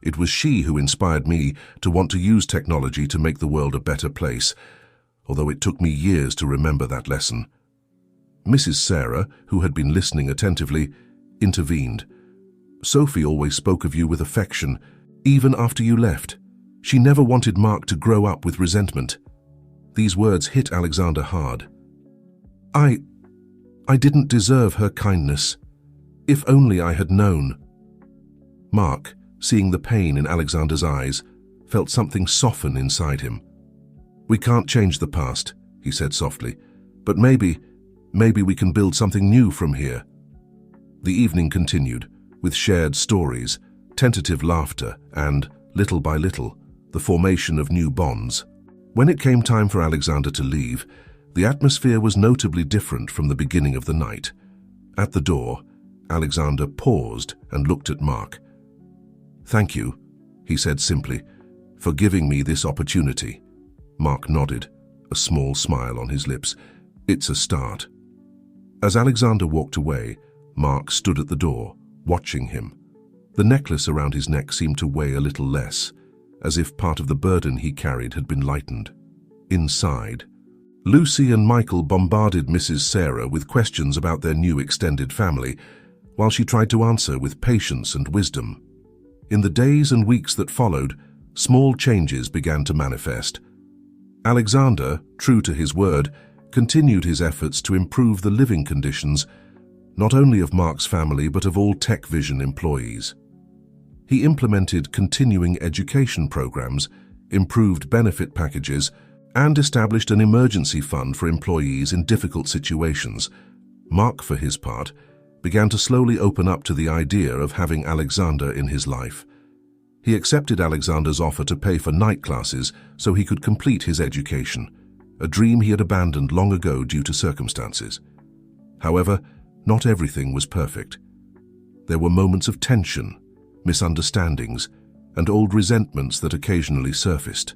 It was she who inspired me to want to use technology to make the world a better place, although it took me years to remember that lesson. Mrs. Sarah, who had been listening attentively, intervened. Sophie always spoke of you with affection, even after you left. She never wanted Mark to grow up with resentment. These words hit Alexander hard. I didn't deserve her kindness. If only I had known. Mark, seeing the pain in Alexander's eyes, felt something soften inside him. We can't change the past, he said softly, but maybe we can build something new from here. The evening continued, with shared stories, tentative laughter, and, little by little, the formation of new bonds. When it came time for Alexander to leave, the atmosphere was notably different from the beginning of the night. At the door, Alexander paused and looked at Mark. "Thank you," he said simply, "for giving me this opportunity." Mark nodded, a small smile on his lips. "It's a start." As Alexander walked away, Mark stood at the door, watching him. The necklace around his neck seemed to weigh a little less, as if part of the burden he carried had been lightened. Inside, Lucy and Michael bombarded Mrs. Sarah with questions about their new extended family, while she tried to answer with patience and wisdom. In the days and weeks that followed, small changes began to manifest. Alexander, true to his word, continued his efforts to improve the living conditions, not only of Mark's family but of all Tech Vision employees. He implemented continuing education programs, improved benefit packages, and established an emergency fund for employees in difficult situations. Mark, for his part, began to slowly open up to the idea of having Alexander in his life. He accepted Alexander's offer to pay for night classes so he could complete his education, a dream he had abandoned long ago due to circumstances. However, not everything was perfect. There were moments of tension, misunderstandings, and old resentments that occasionally surfaced.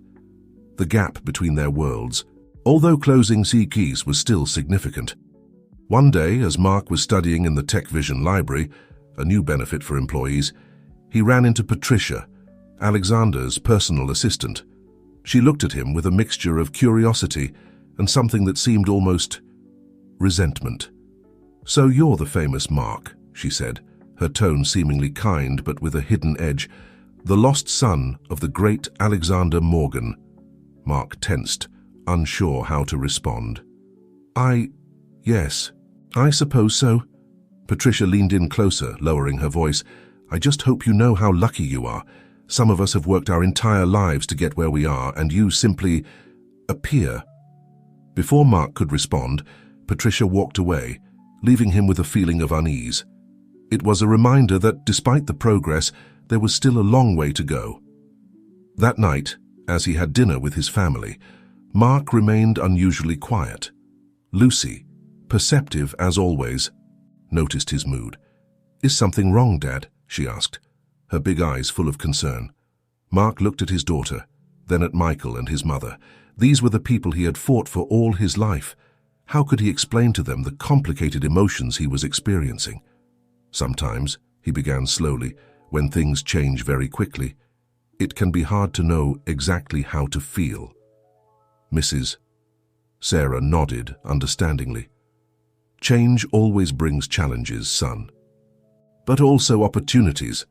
The gap between their worlds, although closing Cries, was still significant. One day, as Mark was studying in the Tech Vision library, a new benefit for employees, he ran into Patricia, Alexander's personal assistant. She looked at him with a mixture of curiosity and something that seemed almost resentment. "So you're the famous Mark," she said, her tone seemingly kind but with a hidden edge, "the lost son of the great Alexander Morgan." Mark tensed, unsure how to respond. Yes, I suppose so." Patricia leaned in closer, lowering her voice. "I just hope you know how lucky you are. Some of us have worked our entire lives to get where we are, and you simply appear." Before Mark could respond, Patricia walked away, leaving him with a feeling of unease. It was a reminder that, despite the progress, there was still a long way to go. That night, as he had dinner with his family, Mark remained unusually quiet. Lucy, perceptive as always, noticed his mood. "Is something wrong, Dad?" she asked, her big eyes full of concern. Mark looked at his daughter, then at Michael and his mother. These were the people he had fought for all his life. How could he explain to them the complicated emotions he was experiencing? "Sometimes," he began slowly, "when things change very quickly, it can be hard to know exactly how to feel." Mrs. Sarah nodded understandingly. "Change always brings challenges, son. But also opportunities."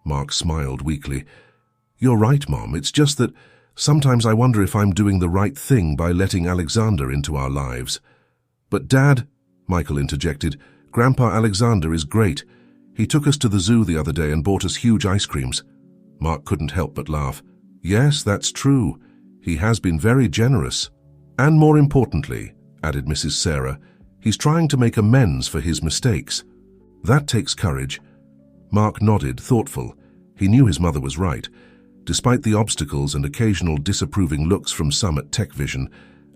Mark smiled weakly. "You're right, Mom. It's just that sometimes I wonder if I'm doing the right thing by letting Alexander into our lives." "But Dad," Michael interjected, "Grandpa Alexander is great. He took us to the zoo the other day and bought us huge ice creams." Mark couldn't help but laugh. "Yes, that's true. He has been very generous. And more importantly," added Mrs. Sarah, "he's trying to make amends for his mistakes. That takes courage." Mark nodded, thoughtful. He knew his mother was right. Despite the obstacles and occasional disapproving looks from some at Tech Vision,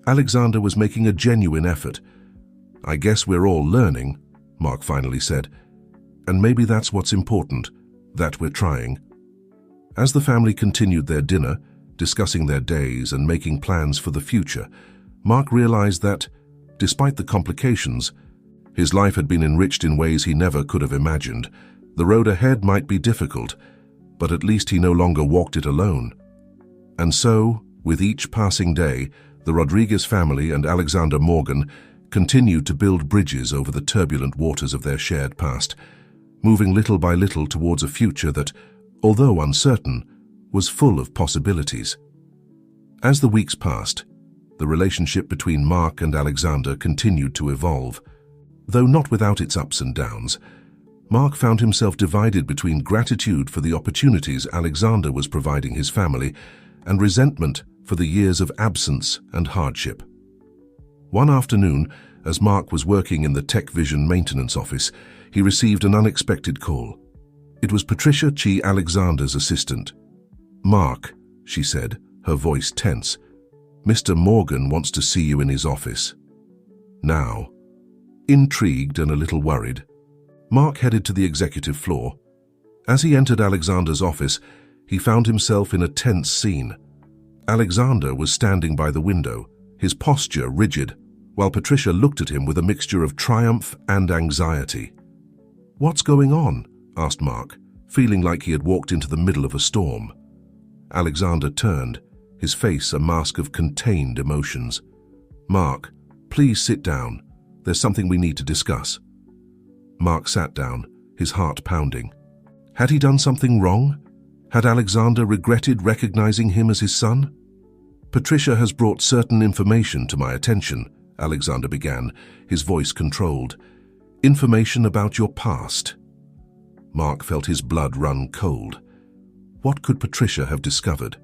Alexander was making a genuine effort. "I guess we're all learning," Mark finally said. "And maybe that's what's important, that we're trying." As the family continued their dinner, discussing their days and making plans for the future, Mark realized that, despite the complications, his life had been enriched in ways he never could have imagined. The road ahead might be difficult, but at least he no longer walked it alone. And so, with each passing day, the Rodriguez family and Alexander Morgan continued to build bridges over the turbulent waters of their shared past, moving little by little towards a future that, although uncertain, was full of possibilities. As the weeks passed, the relationship between Mark and Alexander continued to evolve. Though not without its ups and downs, Mark found himself divided between gratitude for the opportunities Alexander was providing his family and resentment for the years of absence and hardship. One afternoon, as Mark was working in the Tech Vision maintenance office, he received an unexpected call. It was Patricia Chi, Alexander's assistant. "Mark," she said, her voice tense, "Mr. Morgan wants to see you in his office." Now, intrigued and a little worried, Mark headed to the executive floor. As he entered Alexander's office, he found himself in a tense scene. Alexander was standing by the window, his posture rigid, while Patricia looked at him with a mixture of triumph and anxiety. "What's going on?" asked Mark, feeling like he had walked into the middle of a storm. Alexander turned, his face a mask of contained emotions. "Mark, please sit down. There's something we need to discuss." Mark sat down, his heart pounding. Had he done something wrong? Had Alexander regretted recognizing him as his son? "Patricia has brought certain information to my attention," Alexander began, his voice controlled. "Information about your past." Mark felt his blood run cold. What could Patricia have discovered?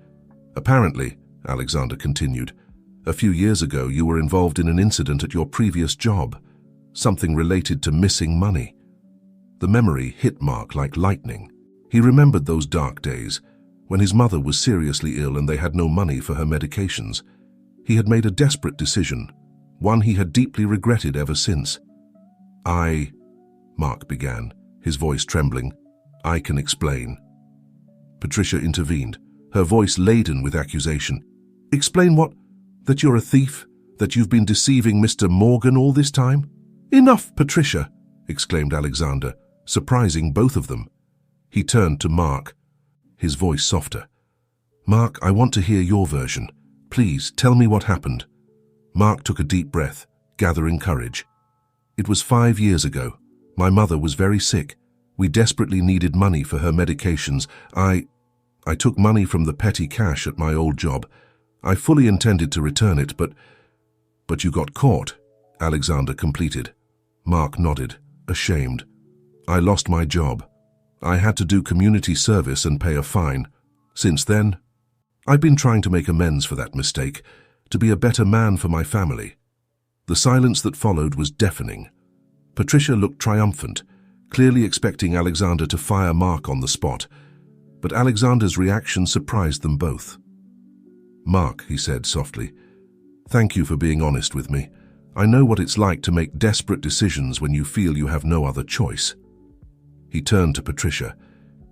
"Apparently," Alexander continued, "a few years ago you were involved in an incident at your previous job, something related to missing money." The memory hit Mark like lightning. He remembered those dark days, when his mother was seriously ill and they had no money for her medications. He had made a desperate decision, one he had deeply regretted ever since. Mark began, his voice trembling. "I can explain." Patricia intervened, her voice laden with accusation. "Explain what? That you're a thief? That you've been deceiving Mr. Morgan all this time?" "Enough, Patricia!" exclaimed Alexander, surprising both of them. He turned to Mark, his voice softer. "Mark, I want to hear your version. Please, tell me what happened." Mark took a deep breath, gathering courage. "It was 5 years ago. My mother was very sick. We desperately needed money for her medications. I took money from the petty cash at my old job. I fully intended to return it, but you got caught," Alexander completed. Mark nodded, ashamed. "I lost my job. I had to do community service and pay a fine. Since then, I've been trying to make amends for that mistake, to be a better man for my family." The silence that followed was deafening. Patricia looked triumphant, clearly expecting Alexander to fire Mark on the spot, but Alexander's reaction surprised them both. "Mark," he said softly, "thank you for being honest with me. I know what it's like to make desperate decisions when you feel you have no other choice." He turned to Patricia,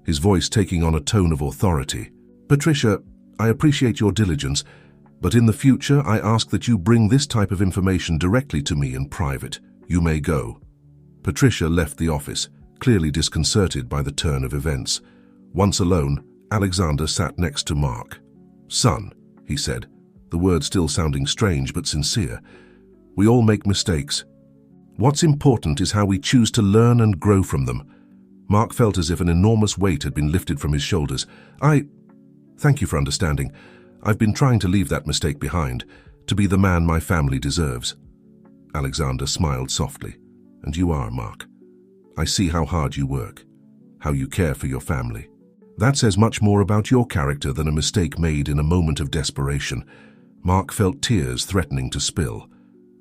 his voice taking on a tone of authority. "Patricia, I appreciate your diligence, but in the future I ask that you bring this type of information directly to me in private. You may go." Patricia left the office, clearly disconcerted by the turn of events. Once alone, Alexander sat next to Mark. "Son," he said, the words still sounding strange but sincere, "we all make mistakes. What's important is how we choose to learn and grow from them." Mark felt as if an enormous weight had been lifted from his shoulders. Thank you for understanding. I've been trying to leave that mistake behind, to be the man my family deserves." Alexander smiled softly. "And you are, Mark. I see how hard you work, how you care for your family. That says much more about your character than a mistake made in a moment of desperation." Mark felt tears threatening to spill.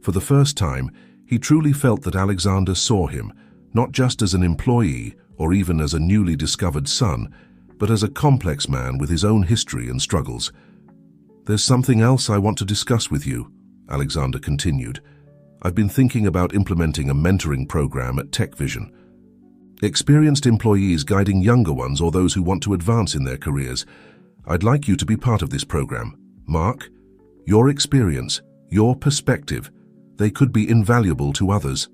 For the first time, he truly felt that Alexander saw him, not just as an employee or even as a newly discovered son, but as a complex man with his own history and struggles. "There's something else I want to discuss with you," Alexander continued. "I've been thinking about implementing a mentoring program at Tech Vision. Experienced employees guiding younger ones or those who want to advance in their careers. I'd like you to be part of this program. Mark, your experience, your perspective, they could be invaluable to others."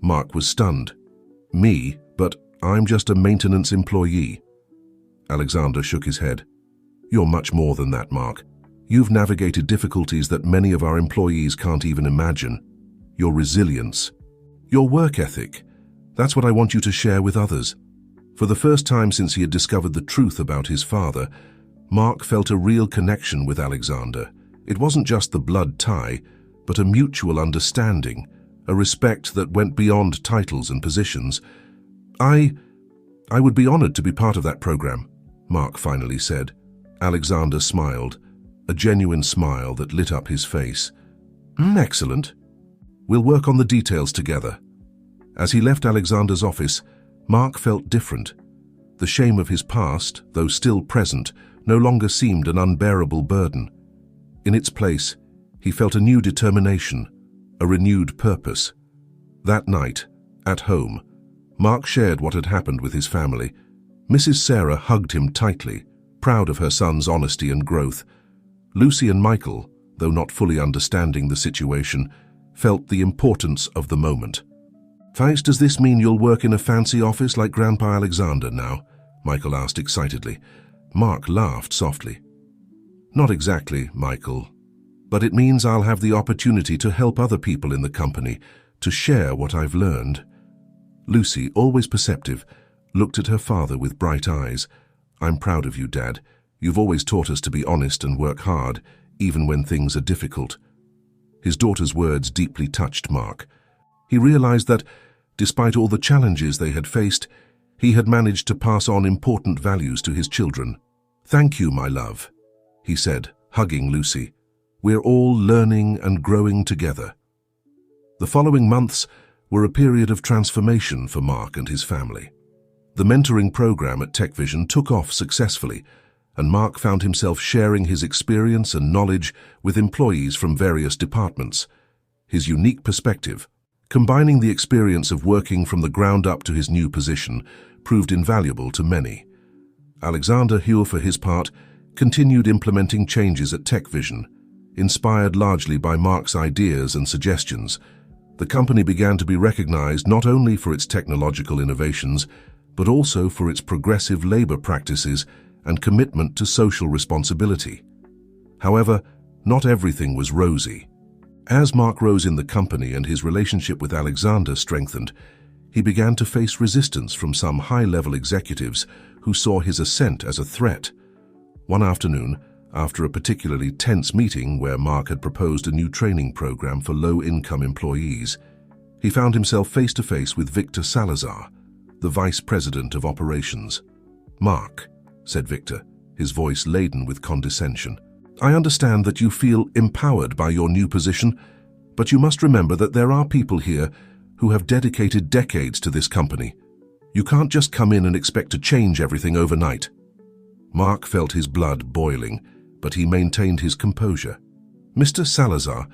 Mark was stunned. "Me? But I'm just a maintenance employee." Alexander shook his head. You're much more than that, Mark. You've navigated difficulties that many of our employees can't even imagine. Your resilience, your work ethic, that's what I want you to share with others. For the first time since he had discovered the truth about his father, Mark felt a real connection with Alexander. It wasn't just the blood tie, but a mutual understanding, a respect that went beyond titles and positions. I would be honored to be part of that program, Mark finally said. Alexander smiled, a genuine smile that lit up his face. Excellent. We'll work on the details together. As he left Alexander's office, Mark felt different. The shame of his past, though still present, no longer seemed an unbearable burden. In its place, he felt a new determination, a renewed purpose. That night, at home, Mark shared what had happened with his family. Mrs. Sarah hugged him tightly, proud of her son's honesty and growth. Lucy and Michael, though not fully understanding the situation, felt the importance of the moment. Thais, does this mean you'll work in a fancy office like Grandpa Alexander now? Michael asked excitedly. Mark laughed softly. Not exactly, Michael, but it means I'll have the opportunity to help other people in the company, to share what I've learned. Lucy, always perceptive, looked at her father with bright eyes. I'm proud of you, Dad. You've always taught us to be honest and work hard, even when things are difficult. His daughter's words deeply touched Mark. He realized that, despite all the challenges they had faced, he had managed to pass on important values to his children. Thank you, my love, he said, hugging Lucy. We're all learning and growing together. The following months were a period of transformation for Mark and his family. The mentoring program at TechVision took off successfully, and Mark found himself sharing his experience and knowledge with employees from various departments. His unique perspective, combining the experience of working from the ground up to his new position, proved invaluable to many. Alexander Huell, for his part, continued implementing changes at TechVision. Inspired largely by Mark's ideas and suggestions, the company began to be recognized not only for its technological innovations, but also for its progressive labor practices and commitment to social responsibility. However, not everything was rosy. As Mark rose in the company and his relationship with Alexander strengthened, he began to face resistance from some high-level executives who saw his ascent as a threat. One afternoon, after a particularly tense meeting where Mark had proposed a new training program for low-income employees, he found himself face-to-face with Victor Salazar, the Vice President of Operations. Mark, said Victor, his voice laden with condescension, I understand that you feel empowered by your new position, but you must remember that there are people here who have dedicated decades to this company. You can't just come in and expect to change everything overnight. Mark felt his blood boiling, but he maintained his composure. Mr. Salazar,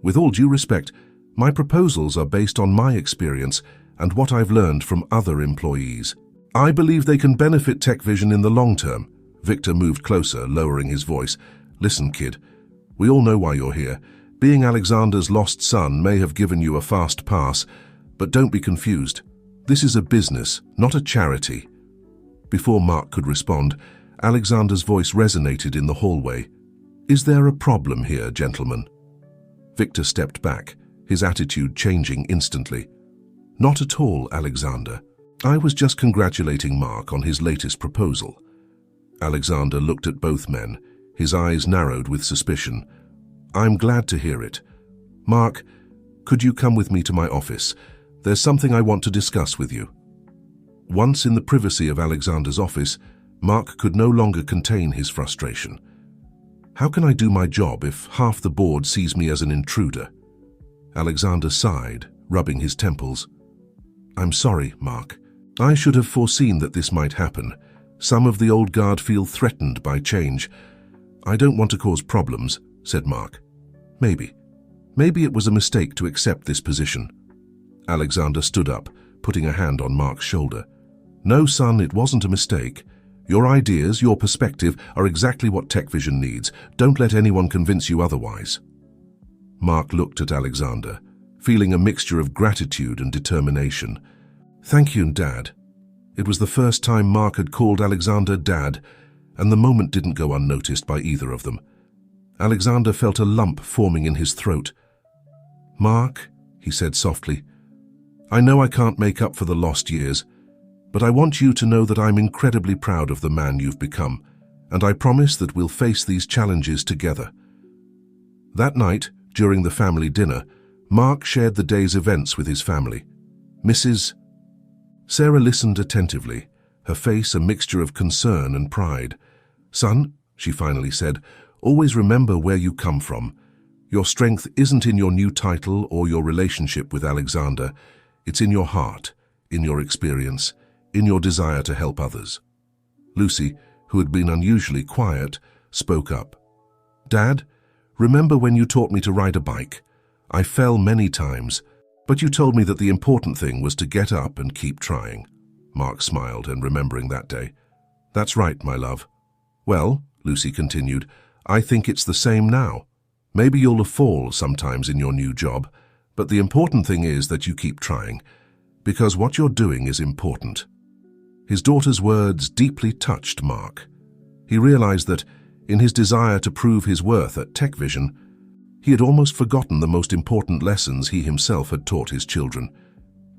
with all due respect, my proposals are based on my experience and what I've learned from other employees. I believe they can benefit TechVision in the long term. Victor moved closer, lowering his voice. Listen, kid, we all know why you're here. Being Alexander's lost son may have given you a fast pass, but don't be confused. This is a business, not a charity. Before Mark could respond, Alexander's voice resonated in the hallway. Is there a problem here, gentlemen? Victor stepped back, his attitude changing instantly. Not at all, Alexander. I was just congratulating Mark on his latest proposal. Alexander looked at both men, his eyes narrowed with suspicion. I'm glad to hear it. Mark, could you come with me to my office? There's something I want to discuss with you. Once in the privacy of Alexander's office, Mark could no longer contain his frustration. How can I do my job if half the board sees me as an intruder? Alexander sighed, rubbing his temples. I'm sorry, Mark. I should have foreseen that this might happen. Some of the old guard feel threatened by change. I don't want to cause problems, said Mark. Maybe it was a mistake to accept this position. Alexander stood up, putting a hand on Mark's shoulder. No, son, it wasn't a mistake. Your ideas, your perspective, are exactly what TechVision needs. Don't let anyone convince you otherwise. Mark looked at Alexander, feeling a mixture of gratitude and determination. Thank you, Dad. It was the first time Mark had called Alexander Dad, and the moment didn't go unnoticed by either of them. Alexander felt a lump forming in his throat. "Mark," he said softly, "I know I can't make up for the lost years, but I want you to know that I'm incredibly proud of the man you've become, and I promise that we'll face these challenges together." That night, during the family dinner, Mark shared the day's events with his family. Mrs. Sarah listened attentively, her face a mixture of concern and pride. "Son," she finally said, "always remember where you come from. Your strength isn't in your new title or your relationship with Alexander. It's in your heart, in your experience, in your desire to help others." Lucy, who had been unusually quiet, spoke up. "Dad, remember when you taught me to ride a bike? I fell many times, but you told me that the important thing was to get up and keep trying." Mark smiled, and remembering that day. "That's right, my love." "Well," Lucy continued, "I think it's the same now. Maybe you'll fall sometimes in your new job, but the important thing is that you keep trying, because what you're doing is important." His daughter's words deeply touched Mark. He realized that, in his desire to prove his worth at TechVision, he had almost forgotten the most important lessons he himself had taught his children.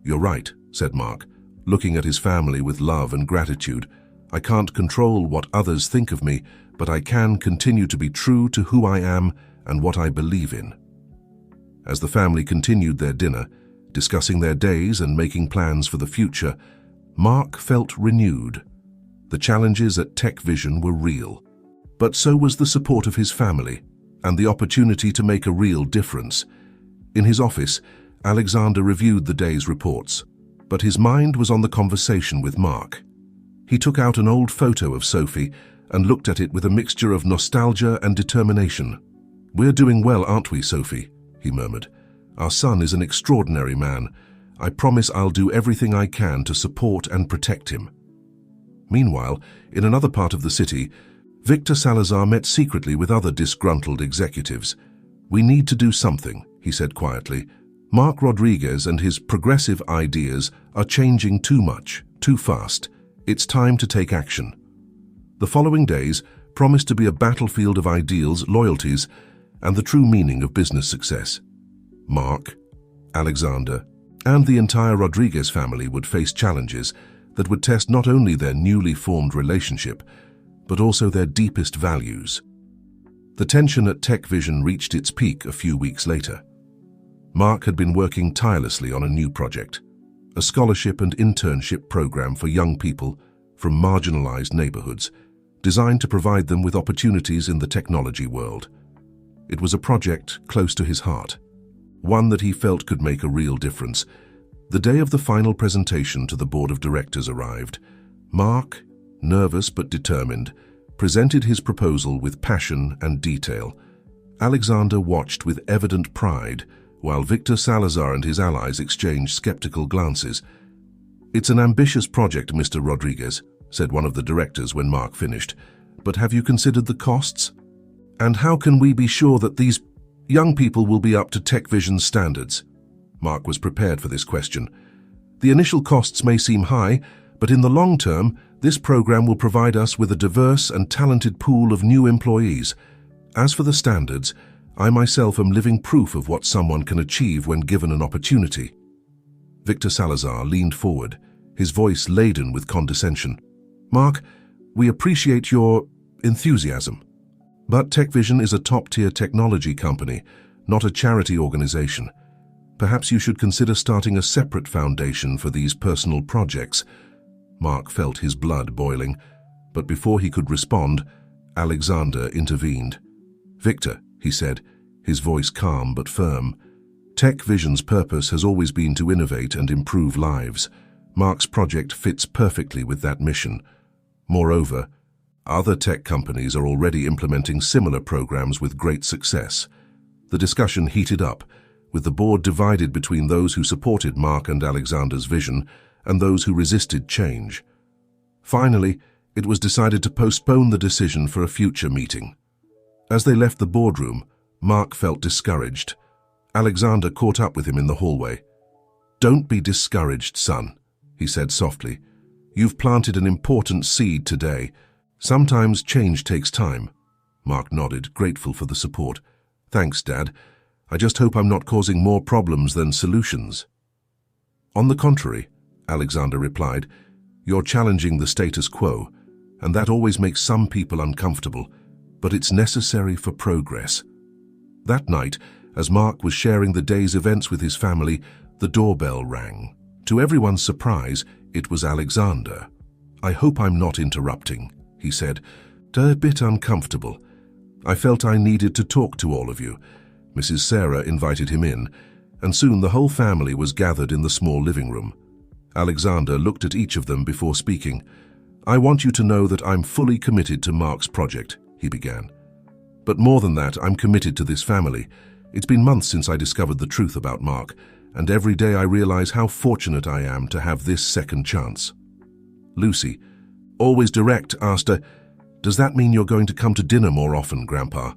"You're right," said Mark, looking at his family with love and gratitude. "I can't control what others think of me, but I can continue to be true to who I am and what I believe in." As the family continued their dinner, discussing their days and making plans for the future, Mark felt renewed. The challenges at TechVision were real, but so was the support of his family and the opportunity to make a real difference. In his office, Alexander reviewed the day's reports, but his mind was on the conversation with Mark. He took out an old photo of Sophie and looked at it with a mixture of nostalgia and determination. "We're doing well, aren't we, Sophie?" he murmured. "Our son is an extraordinary man. I promise I'll do everything I can to support and protect him." Meanwhile, in another part of the city, Victor Salazar met secretly with other disgruntled executives. "We need to do something," he said quietly. "Mark Rodriguez and his progressive ideas are changing too much, too fast. It's time to take action." The following days promised to be a battlefield of ideals, loyalties, and the true meaning of business success. Mark, Alexander, and the entire Rodriguez family would face challenges that would test not only their newly formed relationship, but also their deepest values. The tension at TechVision reached its peak a few weeks later. Mark had been working tirelessly on a new project, a scholarship and internship program for young people from marginalized neighborhoods, designed to provide them with opportunities in the technology world. It was a project close to his heart, one that he felt could make a real difference. The day of the final presentation to the board of directors arrived. Mark, nervous but determined, presented his proposal with passion and detail. Alexander watched with evident pride, while Victor Salazar and his allies exchanged skeptical glances. "It's an ambitious project, Mr. Rodriguez," said one of the directors when Mark finished. "But have you considered the costs? And how can we be sure that these young people will be up to TechVision's standards?" Mark was prepared for this question. "The initial costs may seem high, but in the long term, this program will provide us with a diverse and talented pool of new employees. As for the standards, I myself am living proof of what someone can achieve when given an opportunity." Victor Salazar leaned forward, his voice laden with condescension. "Mark, we appreciate your enthusiasm, but TechVision is a top-tier technology company, not a charity organization. Perhaps you should consider starting a separate foundation for these personal projects." Mark felt his blood boiling, but before he could respond, Alexander intervened. "Victor," he said, his voice calm but firm, "TechVision's purpose has always been to innovate and improve lives. Mark's project fits perfectly with that mission. Moreover, other tech companies are already implementing similar programs with great success." The discussion heated up, with the board divided between those who supported Mark and Alexander's vision and those who resisted change. Finally, it was decided to postpone the decision for a future meeting. As they left the boardroom, Mark felt discouraged. Alexander caught up with him in the hallway. "Don't be discouraged, son," he said softly. You've planted an important seed today. Sometimes change takes time. Mark nodded, grateful for the support. Thanks, Dad. I just hope I'm not causing more problems than solutions. On the contrary, Alexander replied, you're challenging the status quo, and that always makes some people uncomfortable, but it's necessary for progress. That night, as Mark was sharing the day's events with his family, the doorbell rang. To everyone's surprise, it was Alexander. I hope I'm not interrupting, he said, a bit uncomfortable. I felt I needed to talk to all of you. Mrs. Sarah invited him in, and soon the whole family was gathered in the small living room. Alexander looked at each of them before speaking. I want you to know that I'm fully committed to Mark's project, he began. But more than that, I'm committed to this family. It's been months since I discovered the truth about Mark, and every day I realize how fortunate I am to have this second chance. Lucy, always direct, asked her, does that mean you're going to come to dinner more often, Grandpa?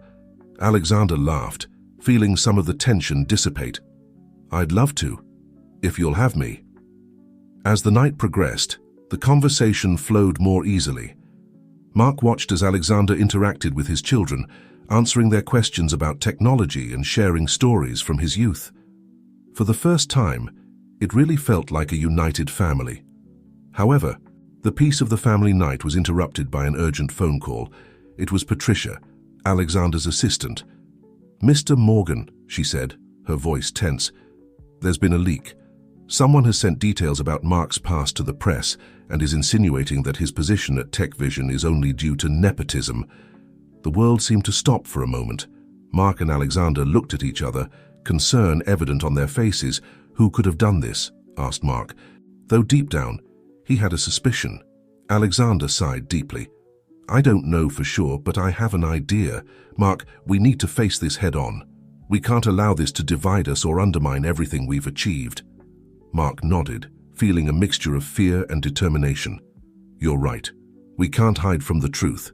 Alexander laughed, feeling some of the tension dissipate. I'd love to, if you'll have me. As the night progressed, the conversation flowed more easily. Mark watched as Alexander interacted with his children, answering their questions about technology and sharing stories from his youth. For the first time, it really felt like a united family. However, the peace of the family night was interrupted by an urgent phone call. It was Patricia, Alexander's assistant. Mr. Morgan, she said, her voice tense. There's been a leak. Someone has sent details about Mark's past to the press and is insinuating that his position at TechVision is only due to nepotism. The world seemed to stop for a moment. Mark and Alexander looked at each other, concern evident on their faces. Who could have done this? Asked Mark, though deep down, he had a suspicion. Alexander sighed deeply. I don't know for sure, but I have an idea. Mark, we need to face this head on. We can't allow this to divide us or undermine everything we've achieved. Mark nodded, feeling a mixture of fear and determination. You're right. We can't hide from the truth.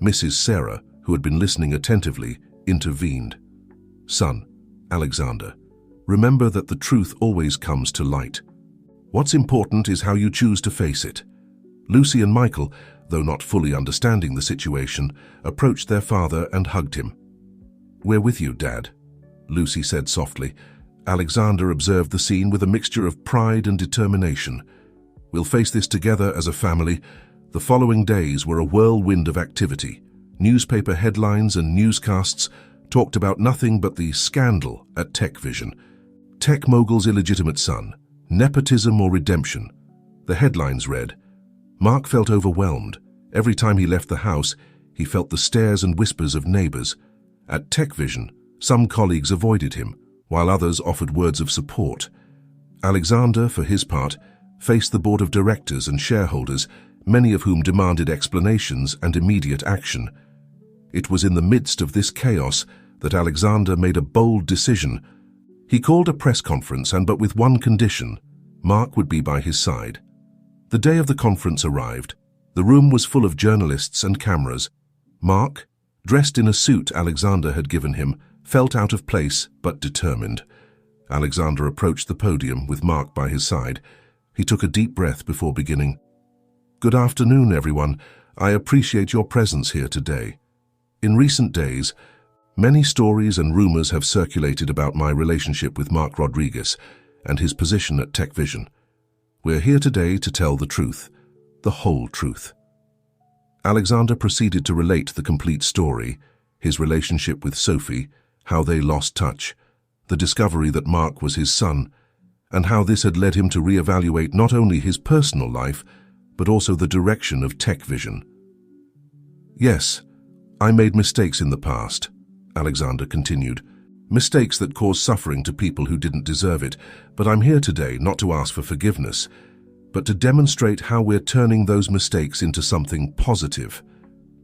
Mrs. Sarah, who had been listening attentively, intervened. Son, Alexander, remember that the truth always comes to light. What's important is how you choose to face it. Lucy and Michael, though not fully understanding the situation, approached their father and hugged him. We're with you, Dad, Lucy said softly. Alexander observed the scene with a mixture of pride and determination. We'll face this together as a family. The following days were a whirlwind of activity. Newspaper headlines and newscasts talked about nothing but the scandal at TechVision. Tech mogul's illegitimate son, nepotism or redemption. The headlines read. Mark felt overwhelmed. Every time he left the house, he felt the stares and whispers of neighbors. At TechVision, some colleagues avoided him, while others offered words of support. Alexander, for his part, faced the board of directors and shareholders, many of whom demanded explanations and immediate action. It was in the midst of this chaos that Alexander made a bold decision. He called a press conference, but with one condition: Mark would be by his side. The day of the conference arrived. The room was full of journalists and cameras. Mark, dressed in a suit Alexander had given him, felt out of place but determined. Alexander approached the podium with Mark by his side. He took a deep breath before beginning. Good afternoon, everyone. I appreciate your presence here today. In recent days, many stories and rumors have circulated about my relationship with Mark Rodriguez and his position at TechVision. We're here today to tell the truth, the whole truth. Alexander proceeded to relate the complete story, his relationship with Sophie, how they lost touch, the discovery that Mark was his son, and how this had led him to reevaluate not only his personal life, but also the direction of TechVision. Yes, I made mistakes in the past, Alexander continued, mistakes that caused suffering to people who didn't deserve it, but I'm here today not to ask for forgiveness, but to demonstrate how we're turning those mistakes into something positive.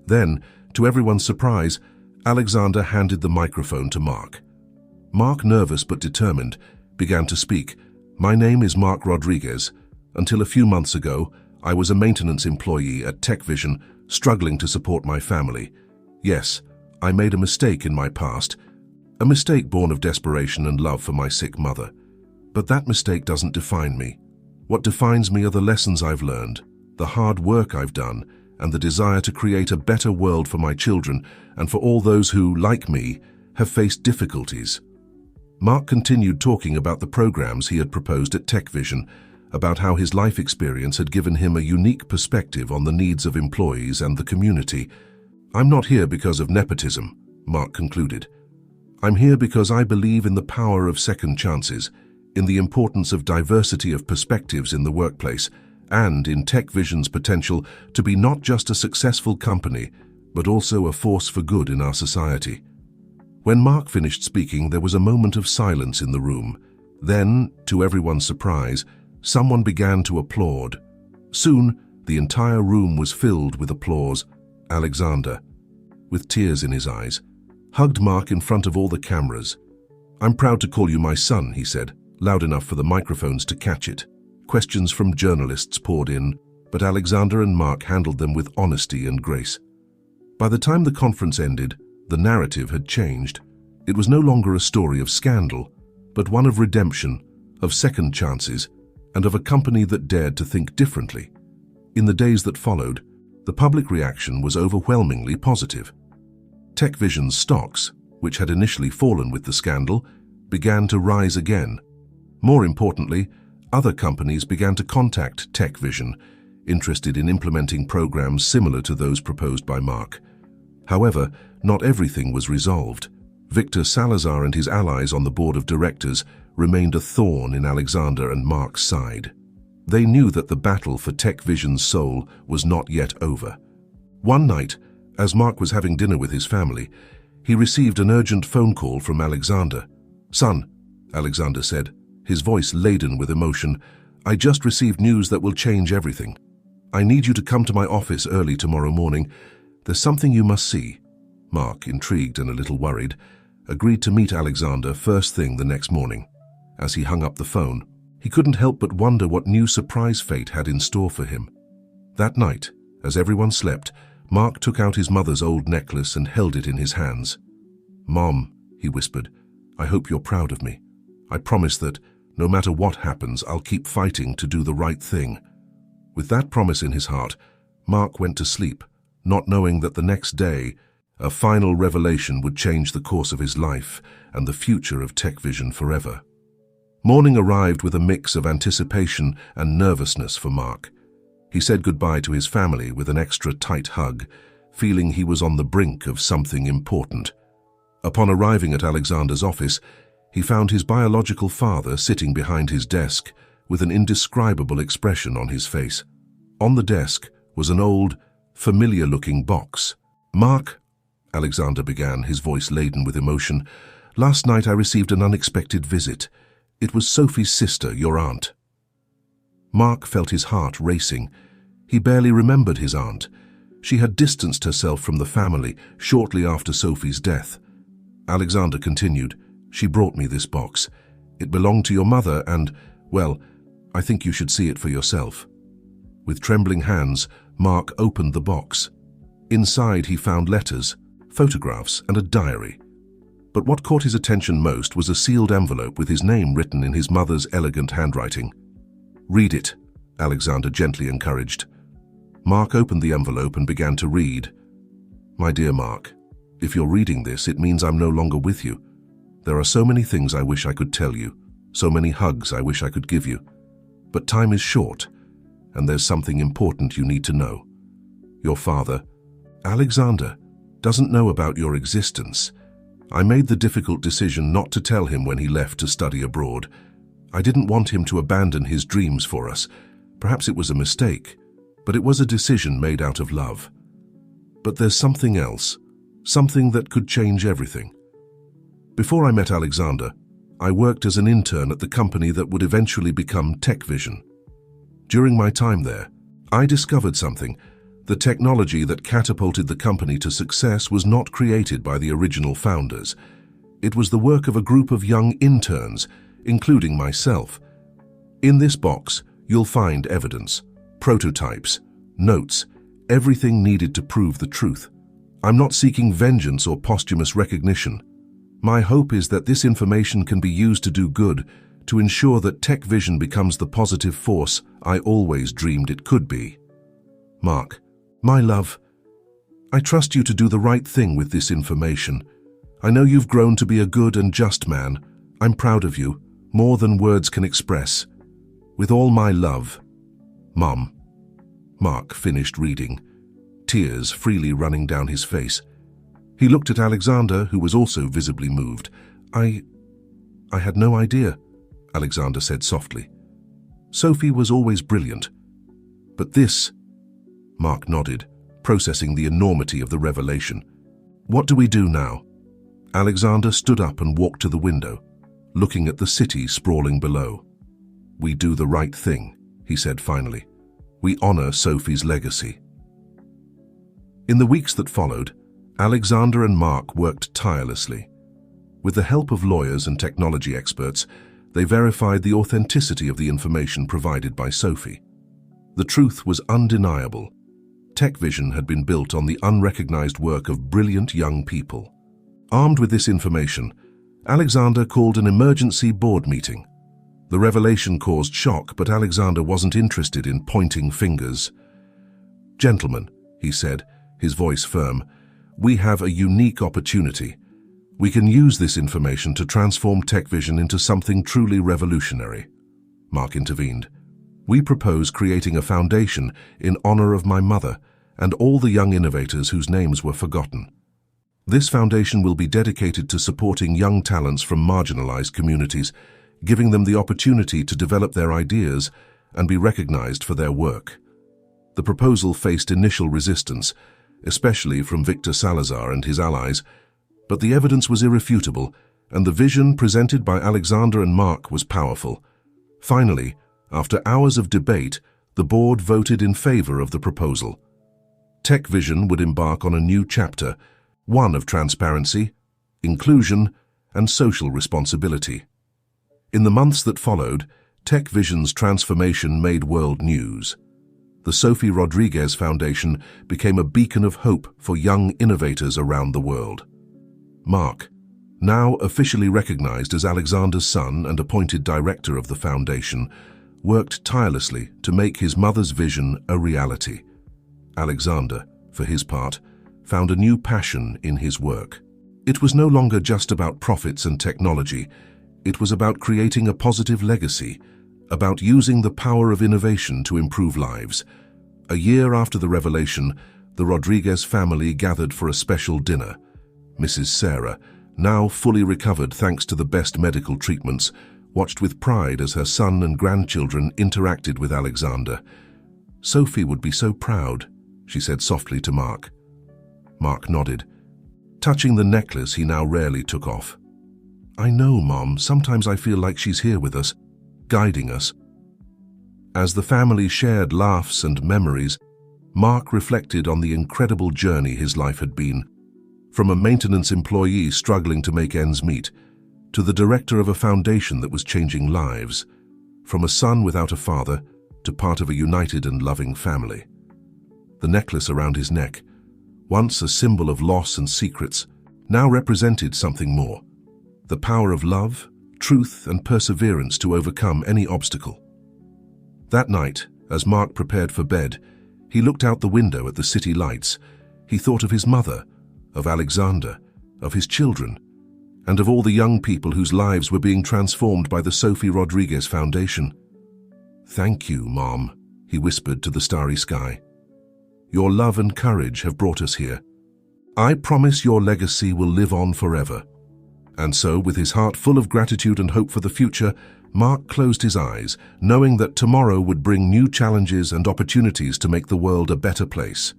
Then, to everyone's surprise, Alexander handed the microphone to Mark. Mark, nervous but determined, began to speak. My name is Mark Rodriguez. Until a few months ago, I was a maintenance employee at TechVision, struggling to support my family. Yes, I made a mistake in my past, a mistake born of desperation and love for my sick mother. But that mistake doesn't define me. What defines me are the lessons I've learned, the hard work I've done, and the desire to create a better world for my children and for all those who, like me, have faced difficulties. Mark continued talking about the programs he had proposed at TechVision, about how his life experience had given him a unique perspective on the needs of employees and the community. "I'm not here because of nepotism," Mark concluded. "I'm here because I believe in the power of second chances, in the importance of diversity of perspectives in the workplace, and in TechVision's potential to be not just a successful company, but also a force for good in our society." When Mark finished speaking, there was a moment of silence in the room. Then, to everyone's surprise, someone began to applaud. Soon, the entire room was filled with applause. Alexander, with tears in his eyes, hugged Mark in front of all the cameras. "I'm proud to call you my son," he said, loud enough for the microphones to catch it. Questions from journalists poured in, but Alexander and Mark handled them with honesty and grace. By the time the conference ended, the narrative had changed. It was no longer a story of scandal, but one of redemption, of second chances, and of a company that dared to think differently. In the days that followed, the public reaction was overwhelmingly positive. TechVision's stocks, which had initially fallen with the scandal, began to rise again. More importantly, other companies began to contact TechVision, interested in implementing programs similar to those proposed by Mark. However, not everything was resolved. Victor Salazar and his allies on the board of directors remained a thorn in Alexander and Mark's side. They knew that the battle for TechVision's soul was not yet over. One night, as Mark was having dinner with his family, he received an urgent phone call from Alexander. "Son," Alexander said, his voice laden with emotion, "I just received news that will change everything. I need you to come to my office early tomorrow morning. There's something you must see." Mark, intrigued and a little worried, agreed to meet Alexander first thing the next morning. As he hung up the phone, he couldn't help but wonder what new surprise fate had in store for him. That night, as everyone slept, Mark took out his mother's old necklace and held it in his hands. "Mom," he whispered, "I hope you're proud of me. I promise that, no matter what happens, I'll keep fighting to do the right thing." With that promise in his heart, Mark went to sleep, not knowing that the next day, a final revelation would change the course of his life and the future of TechVision forever. Morning arrived with a mix of anticipation and nervousness for Mark. He said goodbye to his family with an extra tight hug, feeling he was on the brink of something important. Upon arriving at Alexander's office, he found his biological father sitting behind his desk with an indescribable expression on his face. On the desk was an old, familiar-looking box. "Mark," Alexander began, his voice laden with emotion, "last night I received an unexpected visit. It was Sophie's sister, your aunt." Mark felt his heart racing. He barely remembered his aunt. She had distanced herself from the family shortly after Sophie's death. Alexander continued, "She brought me this box. It belonged to your mother and, well, I think you should see it for yourself." With trembling hands, Mark opened the box. Inside he found letters, photographs, and a diary. But what caught his attention most was a sealed envelope with his name written in his mother's elegant handwriting. "Read it," Alexander gently encouraged. Mark opened the envelope and began to read. "My dear Mark, if you're reading this, it means I'm no longer with you. There are so many things I wish I could tell you, so many hugs I wish I could give you. But time is short, and there's something important you need to know. Your father, Alexander, doesn't know about your existence. I made the difficult decision not to tell him when he left to study abroad. I didn't want him to abandon his dreams for us. Perhaps it was a mistake, but it was a decision made out of love. But there's something else, something that could change everything. Before I met Alexander, I worked as an intern at the company that would eventually become TechVision. During my time there, I discovered something. The technology that catapulted the company to success was not created by the original founders. It was the work of a group of young interns, including myself. In this box, you'll find evidence, prototypes, notes, everything needed to prove the truth. I'm not seeking vengeance or posthumous recognition. My hope is that this information can be used to do good, to ensure that TechVision becomes the positive force I always dreamed it could be." Mark, my love, I trust you to do the right thing with this information. I know you've grown to be a good and just man. I'm proud of you, more than words can express. With all my love, Mom. Mark finished reading, tears freely running down his face. He looked at Alexander, who was also visibly moved. I had no idea, Alexander said softly. Sophie was always brilliant. But this... Mark nodded, processing the enormity of the revelation. What do we do now? Alexander stood up and walked to the window, looking at the city sprawling below. We do the right thing, he said finally. We honor Sophie's legacy. In the weeks that followed, Alexander and Mark worked tirelessly. With the help of lawyers and technology experts, they verified the authenticity of the information provided by Sophie. The truth was undeniable. TechVision had been built on the unrecognized work of brilliant young people. Armed with this information, Alexander called an emergency board meeting. The revelation caused shock, but Alexander wasn't interested in pointing fingers. Gentlemen, he said, his voice firm, we have a unique opportunity. We can use this information to transform TechVision into something truly revolutionary. Mark intervened. We propose creating a foundation in honor of my mother and all the young innovators whose names were forgotten. This foundation will be dedicated to supporting young talents from marginalized communities, giving them the opportunity to develop their ideas and be recognized for their work. The proposal faced initial resistance, especially from Victor Salazar and his allies, but the evidence was irrefutable, and the vision presented by Alexander and Mark was powerful. Finally, after hours of debate, the board voted in favor of the proposal. TechVision would embark on a new chapter, one of transparency, inclusion, and social responsibility. In the months that followed, TechVision's transformation made world news. The Sophie Rodriguez Foundation became a beacon of hope for young innovators around the world. Mark, now officially recognized as Alexander's son and appointed director of the foundation, worked tirelessly to make his mother's vision a reality. Alexander, for his part, found a new passion in his work. It was no longer just about profits and technology. It was about creating a positive legacy, about using the power of innovation to improve lives. A year after the revelation, the Rodriguez family gathered for a special dinner. Mrs. Sarah, now fully recovered thanks to the best medical treatments, watched with pride as her son and grandchildren interacted with Alexander. Sophie would be so proud, she said softly to Mark. Mark nodded, touching the necklace he now rarely took off. I know, Mom, sometimes I feel like she's here with us, guiding us. As the family shared laughs and memories, Mark reflected on the incredible journey his life had been. From a maintenance employee struggling to make ends meet, to the director of a foundation that was changing lives, from a son without a father to part of a united and loving family. The necklace around his neck, once a symbol of loss and secrets, now represented something more: the power of love, truth, and perseverance to overcome any obstacle. That night, as Mark prepared for bed, he looked out the window at the city lights. He thought of his mother, of Alexander, of his children, and of all the young people whose lives were being transformed by the Sophie Rodriguez Foundation. Thank you, Mom, he whispered to the starry sky. Your love and courage have brought us here. I promise your legacy will live on forever. And so, with his heart full of gratitude and hope for the future, Mark closed his eyes, knowing that tomorrow would bring new challenges and opportunities to make the world a better place.